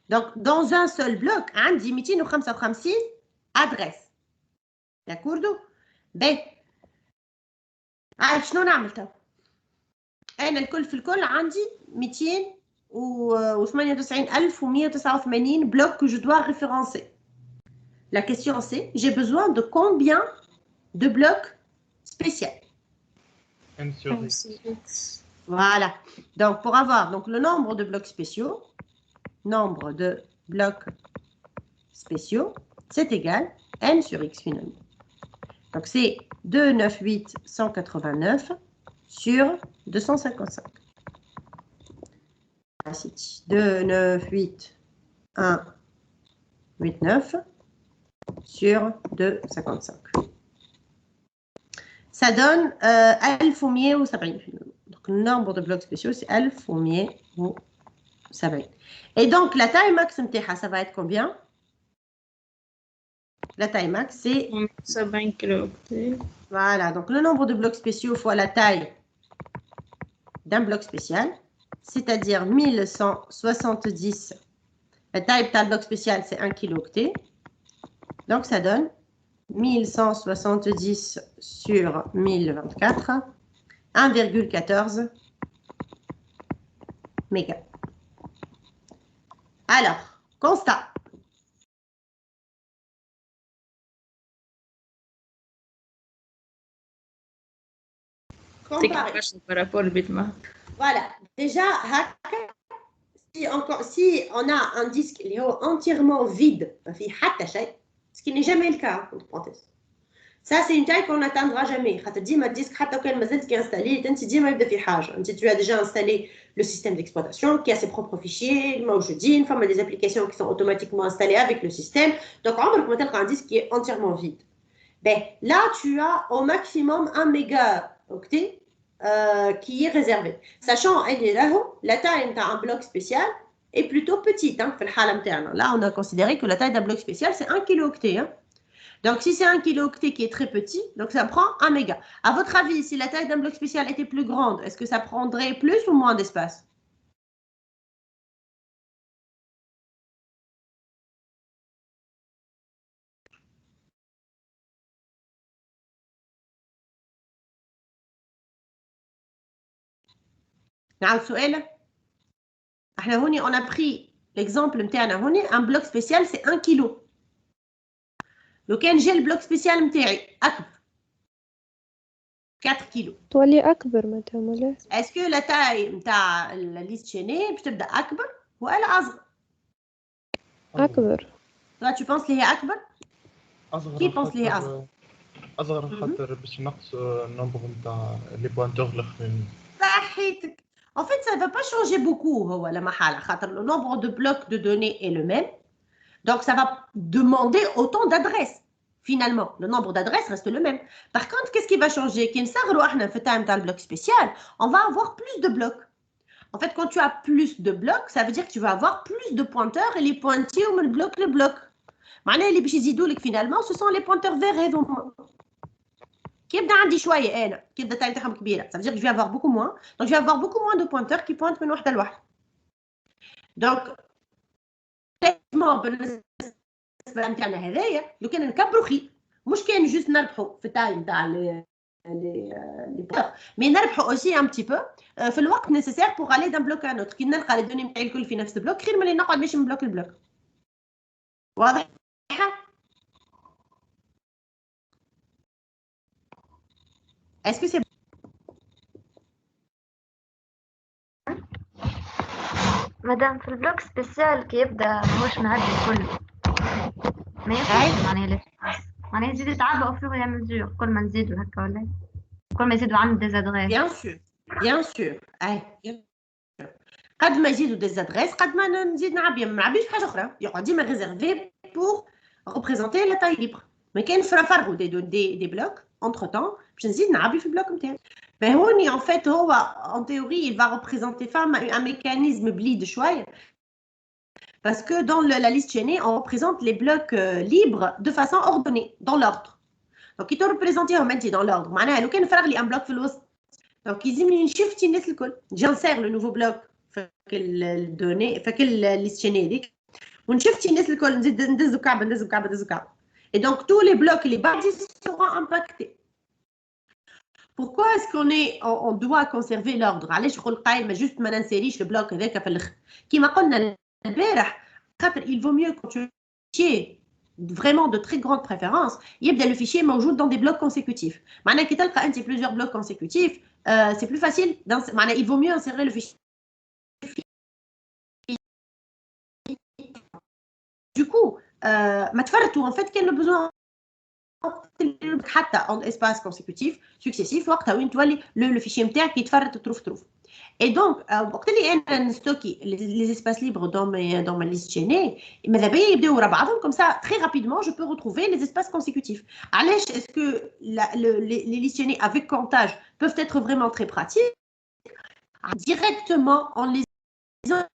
Donc, dans un seul bloc, on a 255 adresses. D'accord? Ben, شنو نعمل تو؟ أنا الكل في الكل عندي 298,189 blocs que je dois référencer. La question c'est, j'ai besoin de combien de blocs spéciaux? N sur X. Voilà. Donc, pour avoir donc, le nombre de blocs spéciaux, c'est égal N sur X finalement. Donc, c'est 298, 189 sur 255. 298, 189 sur 255. Ça donne 1170 finalement. Donc, le nombre de blocs spéciaux, c'est 1170. Et donc, la taille max, ça va être combien? La taille max, c'est 70 kilooctets. Voilà, donc le nombre de blocs spéciaux fois la taille d'un bloc spécial, c'est-à-dire 1170. La taille d'un bloc spécial, c'est 1 kilooctet. Donc, ça donne 1170 sur 1024, 1,14 mégas. Alors, constat. Par rapport au bitmap. Voilà, déjà, si on a un disque qui est entièrement vide, ce qui n'est jamais le cas, entre parenthèses. Ça, c'est une taille qu'on n'atteindra jamais. Disque, qui est installé, tu as déjà installé le système d'exploitation qui a ses propres fichiers, il y a des applications qui sont automatiquement installées avec le système. Donc, on va un disque qui est entièrement vide. Ben, là, tu as au maximum 1 mégaoctet qui est réservé. Sachant que la taille d'un bloc spécial est plutôt petite. Là, on a considéré que la taille d'un bloc spécial, c'est 1 kilooctet. Donc, si c'est 1 kilooctet qui est très petit, donc ça prend 1 méga. À votre avis, si la taille d'un bloc spécial était plus grande, est-ce que ça prendrait plus ou moins d'espace? نعاود سؤال. احنا هوني on a pris l'exemple نتاعنا هوني un bloc spécial c'est 1 كيلو. لو كان جا البلوك سبيسيال نتاعي اكبر 4 كيلو تولي اكبر معناتها ولا اسكو لا تاي نتاع الليست شيني باش تبدا اكبر ولا اصغر؟ اكبر. لا tu penses اللي هي اكبر؟ أصغر. كي بونس اللي هي اصغر؟ أصغر خاطر باش نقص النمبر نتاع لي بوانتور الآخرين. صحيتك. En fait, ça ne va pas changer beaucoup. Le nombre de blocs de données est le même. Donc, ça va demander autant d'adresses. Finalement, le nombre d'adresses reste le même. Par contre, qu'est-ce qui va changer? Dans le bloc spécial, on va avoir plus de blocs. En fait, quand tu as plus de blocs, ça veut dire que tu vas avoir plus de pointeurs et les pointillés ou le bloc. Finalement, ce sont les pointeurs verts. Qui est عندي شويه انا كي بدا التايم تاعهم كبيره ça veut dire que je vais avoir beaucoup moins donc je vais avoir beaucoup moins de pointeurs qui pointent من وحده لوحده donc بالنسبه نتاعنا هذايا لو كان نكبروا خير مش كان جوست نربحوا في التايم تاع لي مي نربحوا اوسي ان بتي بو في الوقت نيسيسير بور aller d'un bloc à un autre كي نلقى لي دوني نتاعي الكل في نفس البلوك خير ملي نقعد باش من بلوك لبلوك واضح. Est-ce que c'est مادام في البلوك سبيسيال كي يبدا ماهوش معدي كله ما ينفعش معناها يزيد يتعبوا فيه يا مزور كل ما نزيدوا هكا ولا كل ما يزيدوا عندنا ديزادريس. bien sûr قد ما يزيدوا ديزادريس قد ما نزيد نعبي ما نعبيش حاجه اخرى يقعد ديما ريزيرفي بور ريبريزونتي لا تاي ليبر ما كاين فرغوا دي بلوك entre temps باش نزيد نعبي في البلوك نتاعي. Mais هوني en fait هو en théorie il va représenter un mécanisme bleed شويه Parce que dans la liste chaînée, on représente les blocs libres de façon ordonnée, dans l'ordre. Donc, il te représente dans l'ordre. معناها لو كان فرغ لي un bloc في الوسط. Donc, يلزمني نشفت الناس الكل. J'insère le nouveau bloc في الدوني في الليست chaînée هذيك. ونشفت الناس الكل نزيد ندزو كعبه ندزو كعبه ندزو كعبه. Et donc, tous les blocs اللي بعدي seront impactés. Pourquoi est-ce on doit conserver l'ordre? علاش نقول قايل juste ما ننسيريش البلوك هذاك في الاخر. كيما قلنا البارح خاطر il vaut mieux quand tu fichier vraiment de très grande préférence يبدا le fichier موجود dans des blocs consécutifs. معناها كي تلقى انت plusieurs blocs consécutifs c'est plus facile معناها il vaut mieux insérer le fichier. Du coup ما تفرطوا en fait كان le besoin حتى en espace consécutif successif وقتها وين تولي le fichier نتاعك يتفرط تروف. Et donc, وقت اللي انا نستوكي les espaces libres dans ma liste chaînée, ماذا بيا يبداو ورا بعضهم comme ça très rapidement je peux retrouver les espaces consécutifs. علاش est-ce que les listes chaînées avec comptage peuvent être vraiment très pratiques? Directement en lisant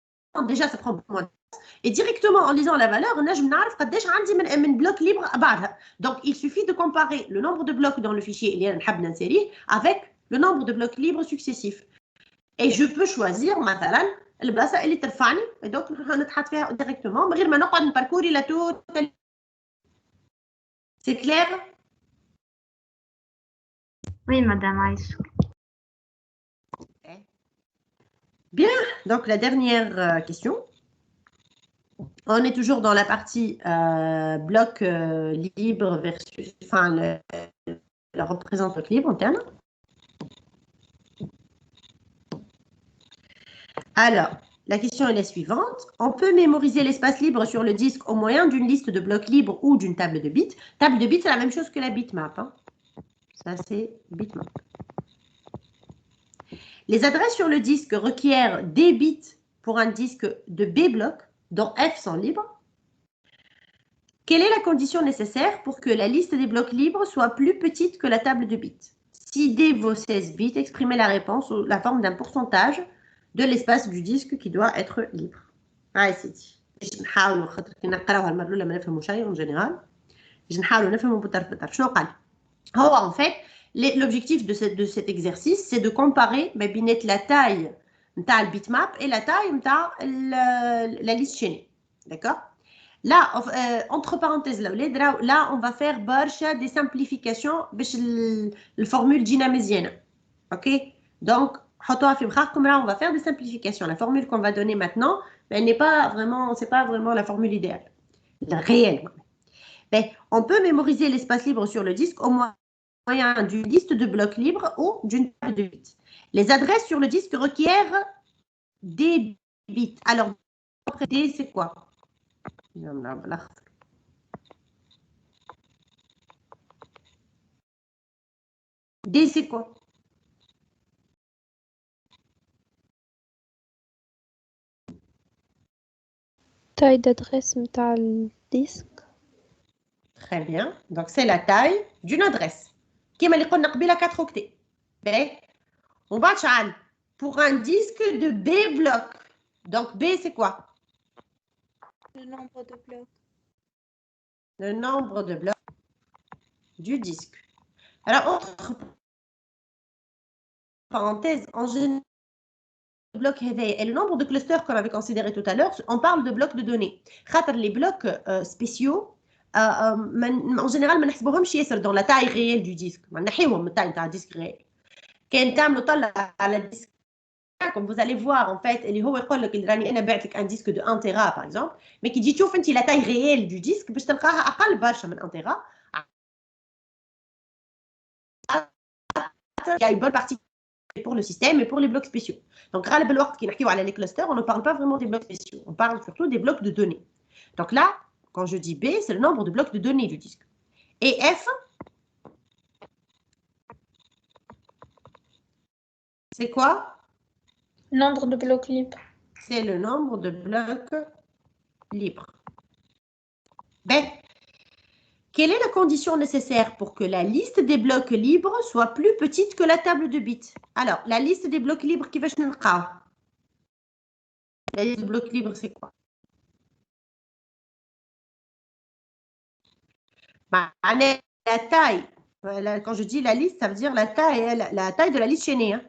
déjà ça prend beaucoup moins de temps et directement en lisant la valeur نجم نعرف قداش عندي من bloc libre بعدها. Donc il suffit de comparer le nombre de blocs dans le fichier اللي انا نحب ننسيريه avec le nombre de blocs libres successifs. Et je peux choisir مثلا البلاصه اللي ترفعني دونك نتحط فيها directement من غير ما نقعد نباركوري لا توتال. C'est clair? Oui, madame Aïcha. Bien, donc la dernière question. On est toujours dans la partie bloc libre versus, enfin, la représente bloc libre en termes. Alors, la question est la suivante. On peut mémoriser l'espace libre sur le disque au moyen d'une liste de blocs libres ou d'une table de bits. Table de bits, c'est la même chose que la bitmap. Hein. Ça, c'est bitmap. Les adresses sur le disque requièrent des bits pour un disque de B blocs, dont F sont libres. Quelle est la condition nécessaire pour que la liste des blocs libres soit plus petite que la table de bits? Si D vaut 16 bits, exprimez la réponse sous la forme d'un pourcentage de l'espace du disque qui doit être libre. Ah, c'est dit. نحاولوا خاطر كي نقراوها المره الاولى ما نفهموا شيء en général. نحاولوا نفهموا بطرف بطرف. شنو قال؟ هو en fait l'objectif de cet exercice c'est de comparer la taille de le bitmap et la taille de la liste chaînée. D'accord? Là, entre parenthèses, là, on va faire des simplifications de la formule dynamisienne. OK? Donc, on va faire des simplifications. La formule qu'on va donner maintenant, elle n'est pas vraiment, c'est pas vraiment la formule idéale, la réelle. Mais on peut mémoriser l'espace libre sur le disque au moyen d'une liste de blocs libres ou d'une table de bits. Les adresses sur le disque requièrent des bits. Alors, D, c'est quoi? D, c'est quoi? taille d'adresse متاع الديسك. Très bien. Donc, c'est la taille d'une adresse. كما اللي قلنا قبيله 4 octets. On va changer pour un disque de B bloc. Donc, B, c'est quoi? Le nombre de blocs. Le nombre de blocs du disque. Alors, entre parenthèses, en général, bloc et le nombre de clusters qu'on avait considéré tout à l'heure, on parle de blocs de données. Les blocs spéciaux, en général, on ne les pas dans la taille réelle du disque. On ne la taille du disque réel. Quand la disque, comme vous allez voir, en fait, il y a un disque de 1 Tera, par exemple, mais qui dit que la taille réelle du disque, parce que tu as 1 Tera. Il y a une bonne partie pour le système et pour les blocs spéciaux. Donc, les clusters, on ne parle pas vraiment des blocs spéciaux. On parle surtout des blocs de données. Donc là, quand je dis B, c'est le nombre de blocs de données du disque. Et F, c'est quoi? Nombre de blocs libres. C'est le nombre de blocs libres. Ben, quelle est la condition nécessaire pour que la liste des blocs libres soit plus petite que la table de bits? Alors, la liste des blocs libres qui va se La liste de blocs libres, c'est quoi? معناها la taille. Quand je dis la liste, ça veut dire la taille de la liste chaînée.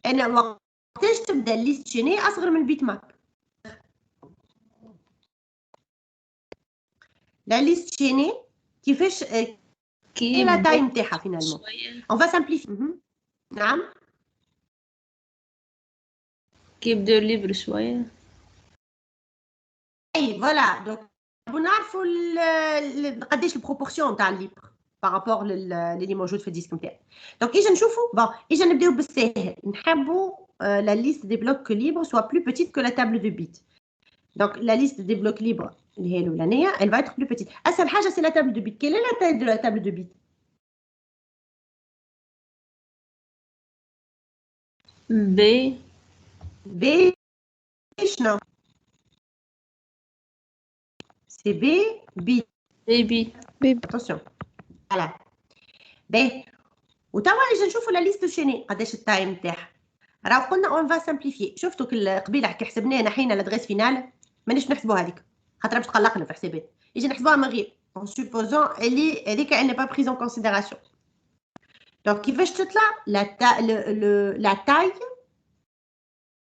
أنا وقتاش تبدا الليست chaînée أصغر من البيت ماب. La liste chaînée كيفاش كي la taille نتاعها finalement. On va simplifier. نعم. كي يبداو ليبر شوية. اي فوالا دونك نعرفوا قداش البروبورسيون نتاع الليبر بارابور اللي موجود في الديسك نتاعي. دونك اجا نشوفوا اجا نبداو بالساهل. نحبوا la liste des blocs libres soit plus petite que la table de bits. Donc la liste des blocs libres اللي هي الاولانيه elle va être plus petite. اسهل حاجه c'est la table de bits. Quelle est la taille de la table de bits? B شنو؟ c'est B bit. Attention. Voilà. باهي وتوا اجا نشوفوا لا ليست شيني قداش التايم نتاعها. راهو قلنا اون فا سامبليفي. شفتوا قبيله كي حسبناها نحينا لادغيس فينال مانيش نحسبوا هذيك خاطر باش تقلقنا في حسابات. يجي نحسبوها من غير en supposant اللي هذيك elle n'est pas prise en considération. Donc كيفاش تطلع la taille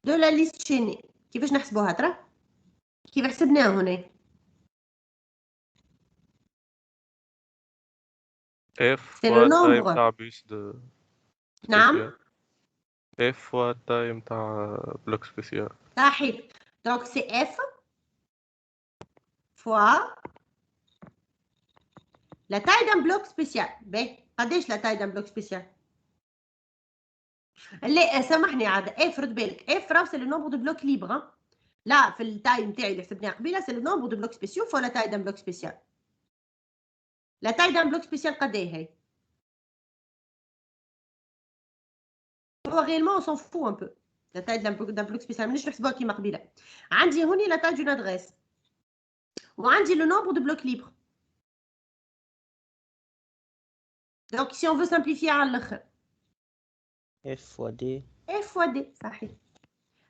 de la liste chaînée. كيفاش نحسبوها ترى؟ كيف حسبناها هنا؟ F C'est fois le taille nombre. تاع بيس de نعم. F fois taille تاع bloc spécial. صحيح. Donc c'est F fois la taille d'un bloc spécial. باهي قداش la taille d'un bloc spécial؟ لا سامحني عاد F رد بالك F راه c'est le nombre de blocs libres. لا في التاي نتاعي اللي حسبناها قبيله c'est le nombre de blocs spéciaux fois la taille d'un bloc spécial. La taille d'un bloc spécial قد ايه هي؟ هو réellement on s'en fout un peu. La taille d'un bloc spécial مانيش نحسبوها كيما قبيله. عندي هوني la taille d'une adresse. وعندي le nombre de blocs libres. Donc si on veut simplifier على الاخر F fois D. F fois D, صحيح.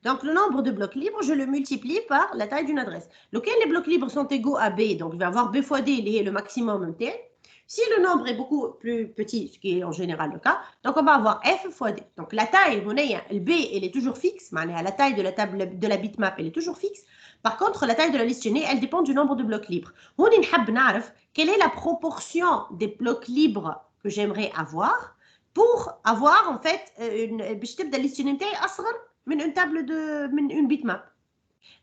Donc le nombre de blocs libres, je le multiplie par la taille d'une adresse. Lequel les blocs libres sont égaux à B, donc je vais avoir B fois D, qui est le maximum tel. Si le nombre est beaucoup plus petit, ce qui est en général le cas, donc on va avoir F fois D. Donc la taille, le B, elle est toujours fixe, la taille de la table de la bitmap, elle est toujours fixe. Par contre, la taille de la liste chaînée, elle dépend du nombre de blocs libres. On a quelle est la proportion des blocs libres que j'aimerais avoir pour avoir en fait une liste chaînée أصغر من une table من une bitmap.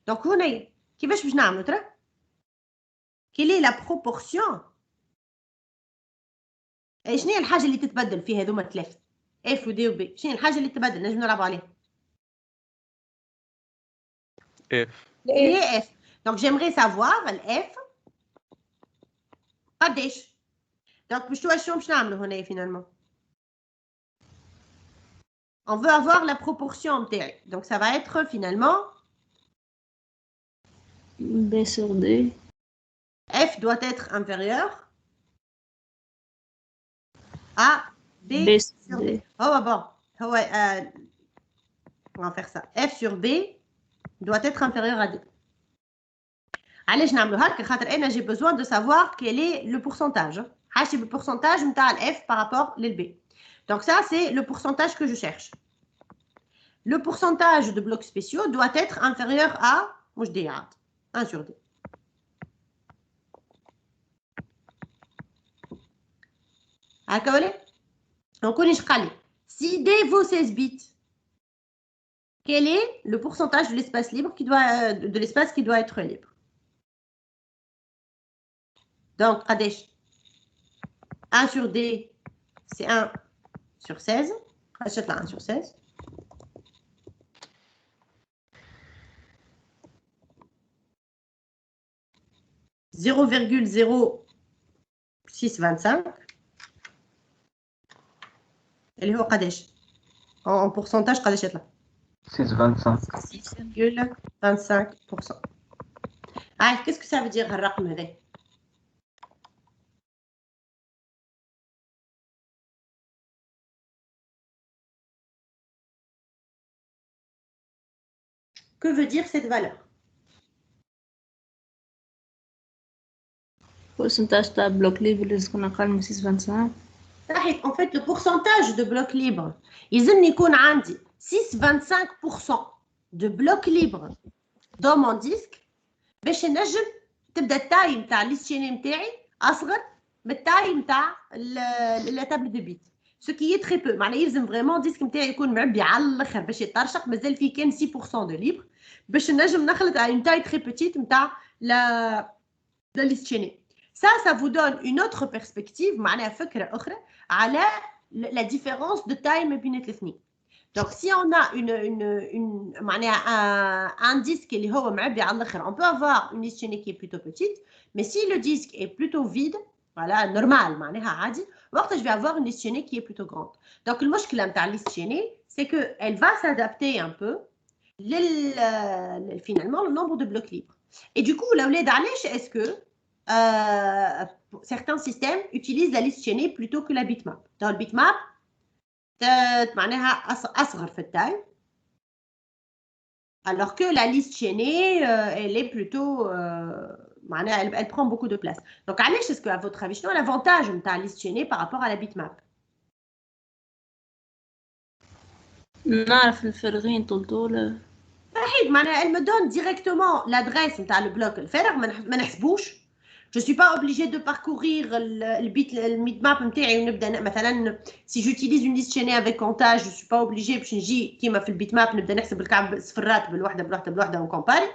Donc هنا كيفاش باش نعملوا ترى؟ quelle est la proportion؟ شنو هي الحاجه اللي تتبدل في هذوما الثلاثه؟ F و D و B. شنو هي الحاجه اللي تتبدل نجم نلعبوا عليها؟ F. اللي هي F. Donc j'aimerais savoir ال F قداش؟ Donc شنو باش نعملوا هنا finalement؟ On veut avoir la proportion نتاعي. Donc ça va être finalement B sur D. F doit être inférieur à B sur D. Oh bon. On va faire ça. F sur B doit être inférieur à D. علاش نعملوا هكا؟ خاطر انا j'ai besoin de savoir quel est le pourcentage. حاسب le pourcentage نتاع ال F par rapport لل B. Donc ça c'est le pourcentage que je cherche. Le pourcentage de blocs spéciaux doit être inférieur à 1 sur D. Donc, on si D vaut 16 bits, quel est le pourcentage de l'espace libre de l'espace qui doit être libre? Donc, 1 sur D, c'est 1 sur 16. Achète là 1 sur 16. « 0,0625 » اللي هو قداش؟ en pourcentage قداش يطلع؟ 6,25%. qu'est-ce que ça veut dire هالرقم هذا؟ Que veut dire cette valeur? pourcentage تاع بلوك ليبر لازم يكون أقل من 6.25. صحيح en fait le pourcentage de bloc libre يلزم يكون عندي 6,25% de bloc libre dans mon disque باش نجم تبدا التاي نتاع ليستشيني نتاعي اصغر من التاي نتاع لا تابل دو بيت سو كي تري بو معناها يلزم فريمون ديسك نتاعي يكون معبي على الاخر باش يطرشق مازال فيه كان 6% دو ليبر باش نجم نخلط على اون تاي تري بوتيت نتاع لا ليستشيني. Ça vous donne une autre perspective معناها فكره اخرى على la différence de taille ما بين الاثنين. Donc si on a un disque qui est معبي على الاخر, on peut avoir une listionnée qui est plutôt petite, mais si le disque est plutôt vide, voilà, normal معناها عادي, وقتها je vais avoir une listionnée qui est plutôt grande. Donc المشكله نتاع listionnée, c'est que elle va s'adapter un peu finalement le nombre de blocs libres. Et du coup, الاولاد علاش est-ce que certains systèmes utilisent la listionnée plutôt que la bitmap. Dans le bitmap معناها أصغر في التاي, alors que la listionnée elle est plutôt معناها elle prend beaucoup de place. Donc علاش est-ce que à votre avis شنو l'avantage نتاع listionnée par rapport à la bitmap؟ نعرف الفارغين طول صحيح معناها elle me donne directement l'adresse نتاع البلوك الفارغ, ما نحسبوش. Je suis pas obligée de parcourir le bitmap نتاعي ونبدا مثلا si j'utilise une listionnée avec comptage, je suis pas obligée باش نجي كيما في البيتماب نبدا نحسب الكعب صفرات بالوحده ونكومباري.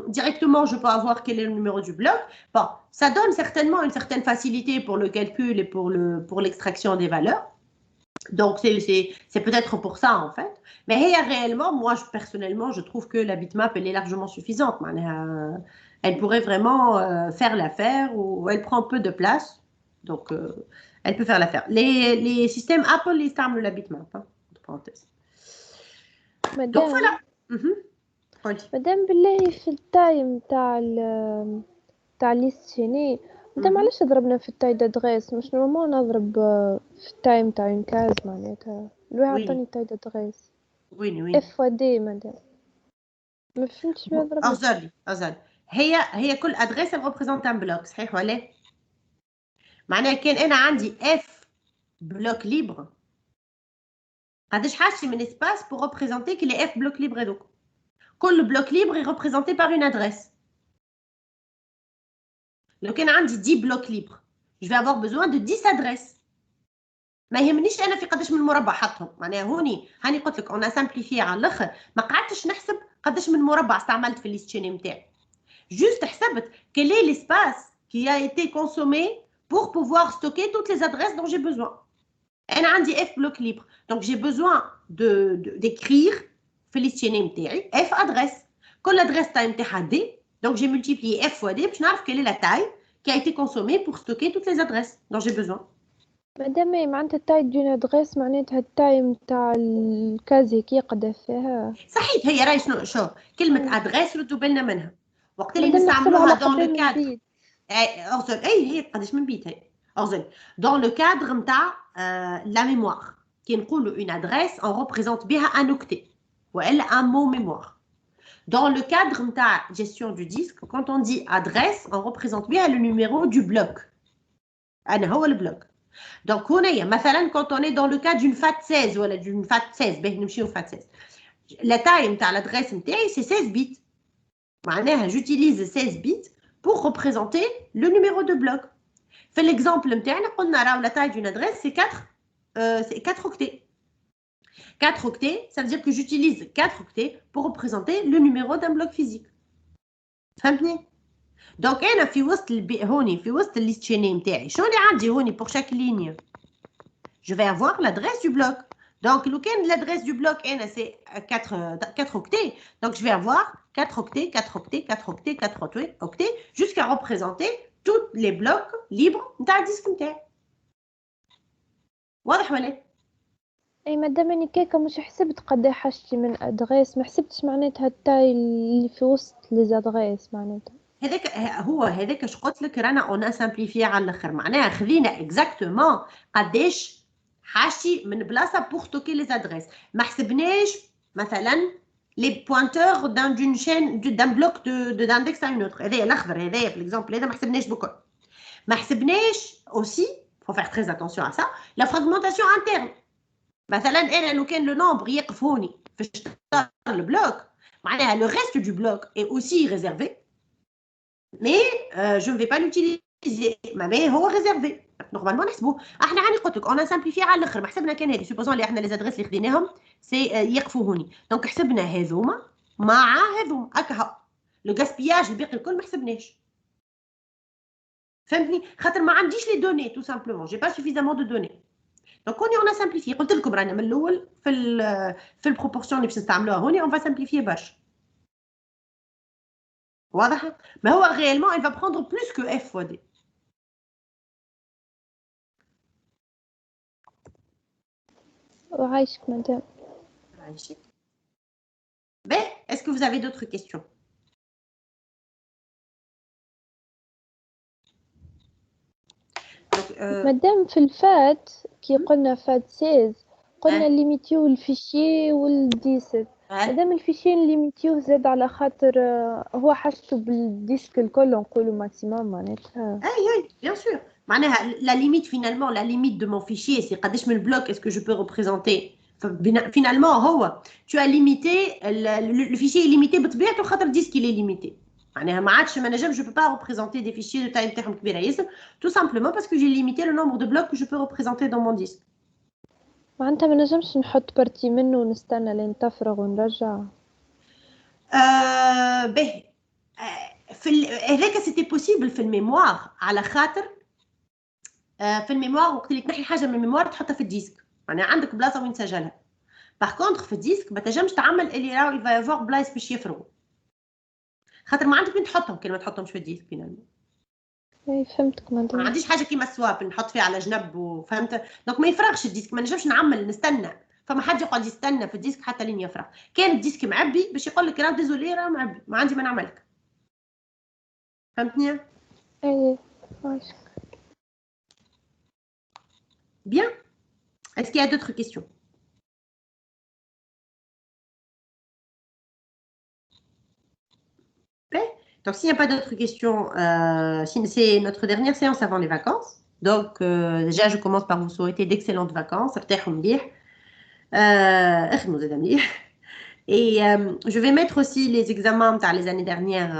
Directement je peux avoir quel est le numéro du bloc. Bon, ça donne certainement une certaine facilité pour le calcul et pour l'extraction des valeurs. Donc c'est peut-être pour ça en fait. Mais réellement, moi personnellement, je trouve que la bitmap elle est largement suffisante. Elle pourrait vraiment faire l'affaire, ou elle prend peu de place, donc elle peut faire l'affaire. Les systèmes Apple ils استعملوا la bitmap, hein, entre parenthèses. Donc voilà. مادام بالله في التايم تاع ليستشيني, مادام علاش ضربنا في التاي دادغيس, مش نورمال نضرب في التايم تاع اون كاز معناتها لو عطاني تاي دادغيس وين اف دي مادام ما فهمتش بها ضربنا. أزل هي كل ادريس ريبريزونت ان بلوك, صحيح ولا؟ معناها كان انا عندي اف بلوك ليبر, قداش حاجتي من اسباس بور ريبريزونتي كي لي اف بلوك ليبر هذوك. كل بلوك ليبر est représenté par une adresse. لو كان عندي 10 بلوك ليبر, je vais avoir besoin de 10 adresses. ما يهمنيش انا في قداش من مربع حطهم, معناها هاني قلت لك انا سامبليفي على الاخر, ما قعدتش نحسب قداش من مربع استعملت في الليستشيني نتاعي. Juste حسبت quel est l'espace qui a été consommé pour pouvoir stocker toutes les adresses dont j'ai besoin. أنا عندي F bloc libre, donc j'ai besoin d'écrire في الليستشيني نتاعي F adresse. كل adresse تاع نتاعها D, donc j'ai multiplié F fois D باش نعرف quelle est la taille qui a été consommée pour stocker toutes les adresses dont j'ai besoin. مادام معناتها التاي دون ادريس معناتها التايم تاع الكازي كي يقدر فيها. صحيح, هي راهي شو كلمة ادريس ردوا بالنا منها وقت اللي نستعملوها دون لو كادر. أغزل هي قداش من بيت هي أغزل دون لو كادر نتاع لا ميموار كي نقولوا اون ادريس اون ريبريزونت بها ان اوكتي والا ان مو ميموار. Dans le cadre de la gestion du disque, quand on dit adresse, on représente bien le numéro du bloc. C'est le bloc. Donc, quand on est dans le cas d'une FAT16 ou d'une FAT16, la taille de l'adresse c'est 16 bits. J'utilise 16 bits pour représenter le numéro de bloc. Fait l'exemple, la taille d'une adresse c'est 4 octets. 4 octets, ça veut dire que j'utilise 4 octets pour représenter le numéro d'un bloc physique. فهمتني؟ Donc أنا في وسط الليستشيني نتاعي شنو اللي عندي هوني pour chaque ligne? Je vais avoir l'adresse du bloc. Donc لو كان l'adresse du bloc أنا c'est 4 octets, donc je vais avoir 4 octets, 4 octets, 4 octets, 4 octets jusqu'à représenter tous les blocs libres نتاع الديسك نتاعي. واضح ولا؟ اي مادام اني كيكه مش حسبت قد ايه حاجتي من ادريس, ما حسبتش معناتها التاي اللي في وسط لي زادريس معناتها هذاك اش قلت لك رانا اون سامبليفي على الاخر. معناها خذينا اكزاكتومون قداش حاجتي من بلاصه بور ستوكي لي زادريس, ما حسبناش مثلا les pointeurs d'une chaîne, d'un bloc d'index à une autre. هذا الاخضر هذا في l'exemple هذا ما حسبناش بكل. ما حسبناش aussi, faut faire très attention à ça, la fragmentation interne. مثلا انا لو كان le nombre يقف هوني في شطر البلوك معناها le reste du bloc est aussi réservé. Mais je ne vais pas l'utiliser. Mais هو réservé. Normalement نحسبوه. احنا عاني قلت لك انا سامبليفي على الاخر ما حسبنا كان هذه سوبوزون اللي احنا لي زادريس اللي خديناهم سي يقفوا هوني دونك حسبنا هذوما مع هذوما هكا لو غاسبياج الباقي الكل ما حسبناش فهمتني خاطر ما عنديش لي دوني تو سامبلومون جي با سوفيزامون دو دوني دونك هوني انا سامبليفي قلت لكم رانا من الاول في البروبورسيون اللي باش نستعملوها هوني اون فا سامبليفي برشا واضح ما هو réellement elle va prendre plus que f fois d. وعايشك مدام. عايشك. Ben, est-ce que vous avez d'autres questions? مدام في الفات كي قلنا فات 16 قلنا ليميتيو الفيشي والديسك. مادام الفيشي ليميتيوه زاد على خاطر هو حاجته بالديسك الكل نقولوا ماكسيموم معناتها. اي bien sûr. معناها la limite finalement la limite de mon fichier c'est قداش من bloc est-ce que je peux représenter. Finalement هو tu as limité le fichier est limité بطبيعته خاطر الديسك il est limité. معناها ما عادش ما نجم je peux pas représenter des fichiers de taille تاعهم كبيره ياسر tout simplement parce que j'ai limité le nombre de blocs que je peux représenter dans mon disque. معناتها ما نجمش نحط بارتي منه ونستنى لين تفرغ ونرجع. به في هذاك سيتي بوسيبل في الميموار على خاطر في الميموار وقت اللي تنحي حاجه من الميموار تحطها في الديسك معناها عندك بلاصه وين تسجلها. باغ كونطخ في الديسك ما تنجمش تعمل اللي راهو يفا يافوار بلايص باش يفرغوا خاطر ما عندك وين تحطهم كي ما تحطهمش في الديسك فينالمون. اي فهمتك مدام. ما عنديش حاجه كيما السواب نحط فيها على جنب وفهمت دونك ما يفرغش الديسك ما نجمش نعمل نستنى فما حد يقعد يستنى في الديسك حتى لين يفرغ. كان الديسك معبي باش يقول لك راه ديزولي راه معبي ما عندي ما نعملك. فهمتني؟ اي ماشي. Bien. Est-ce qu'il y a d'autres questions? Donc, s'il n'y a pas d'autres questions, c'est notre dernière séance avant les vacances. Donc, déjà, je commence par vous souhaiter d'excellentes vacances. Et je vais mettre aussi les examens dans les années dernières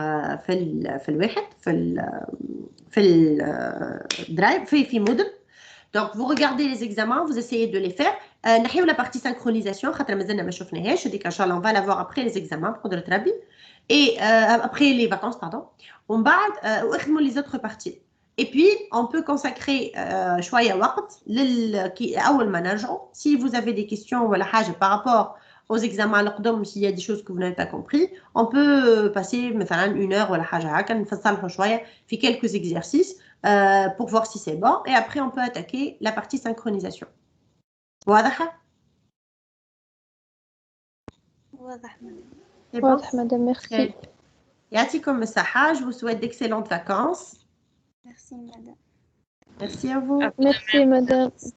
في Moodle. Donc, vous regardez les examens, vous essayez de les faire. نحيو la partie synchronisation, خاطر مازلنا ما شفناهاش. هذيك إن شاء الله on va la voir après les examens, بقدرة ربي. Et après les vacances, pardon. ومن بعد واخدموا les autres parties. Et puis, on peut consacrer شوية وقت أول ما نرجعوا. Si vous avez des questions ولا حاجة par rapport aux examens القدم, s'il y a des choses que vous n'avez pas compris, on peut passer مثلا 1 heure ولا حاجة هكا نفصلوا شوية في quelques exercices pour voir si c'est bon. Et après, on peut attaquer la partie synchronisation. واضحة؟ واضح مدام. ميرسي. يعطيكم الصحة. Je vous souhaite d'excellentes vacances. Merci madame. Merci à vous. Merci madame.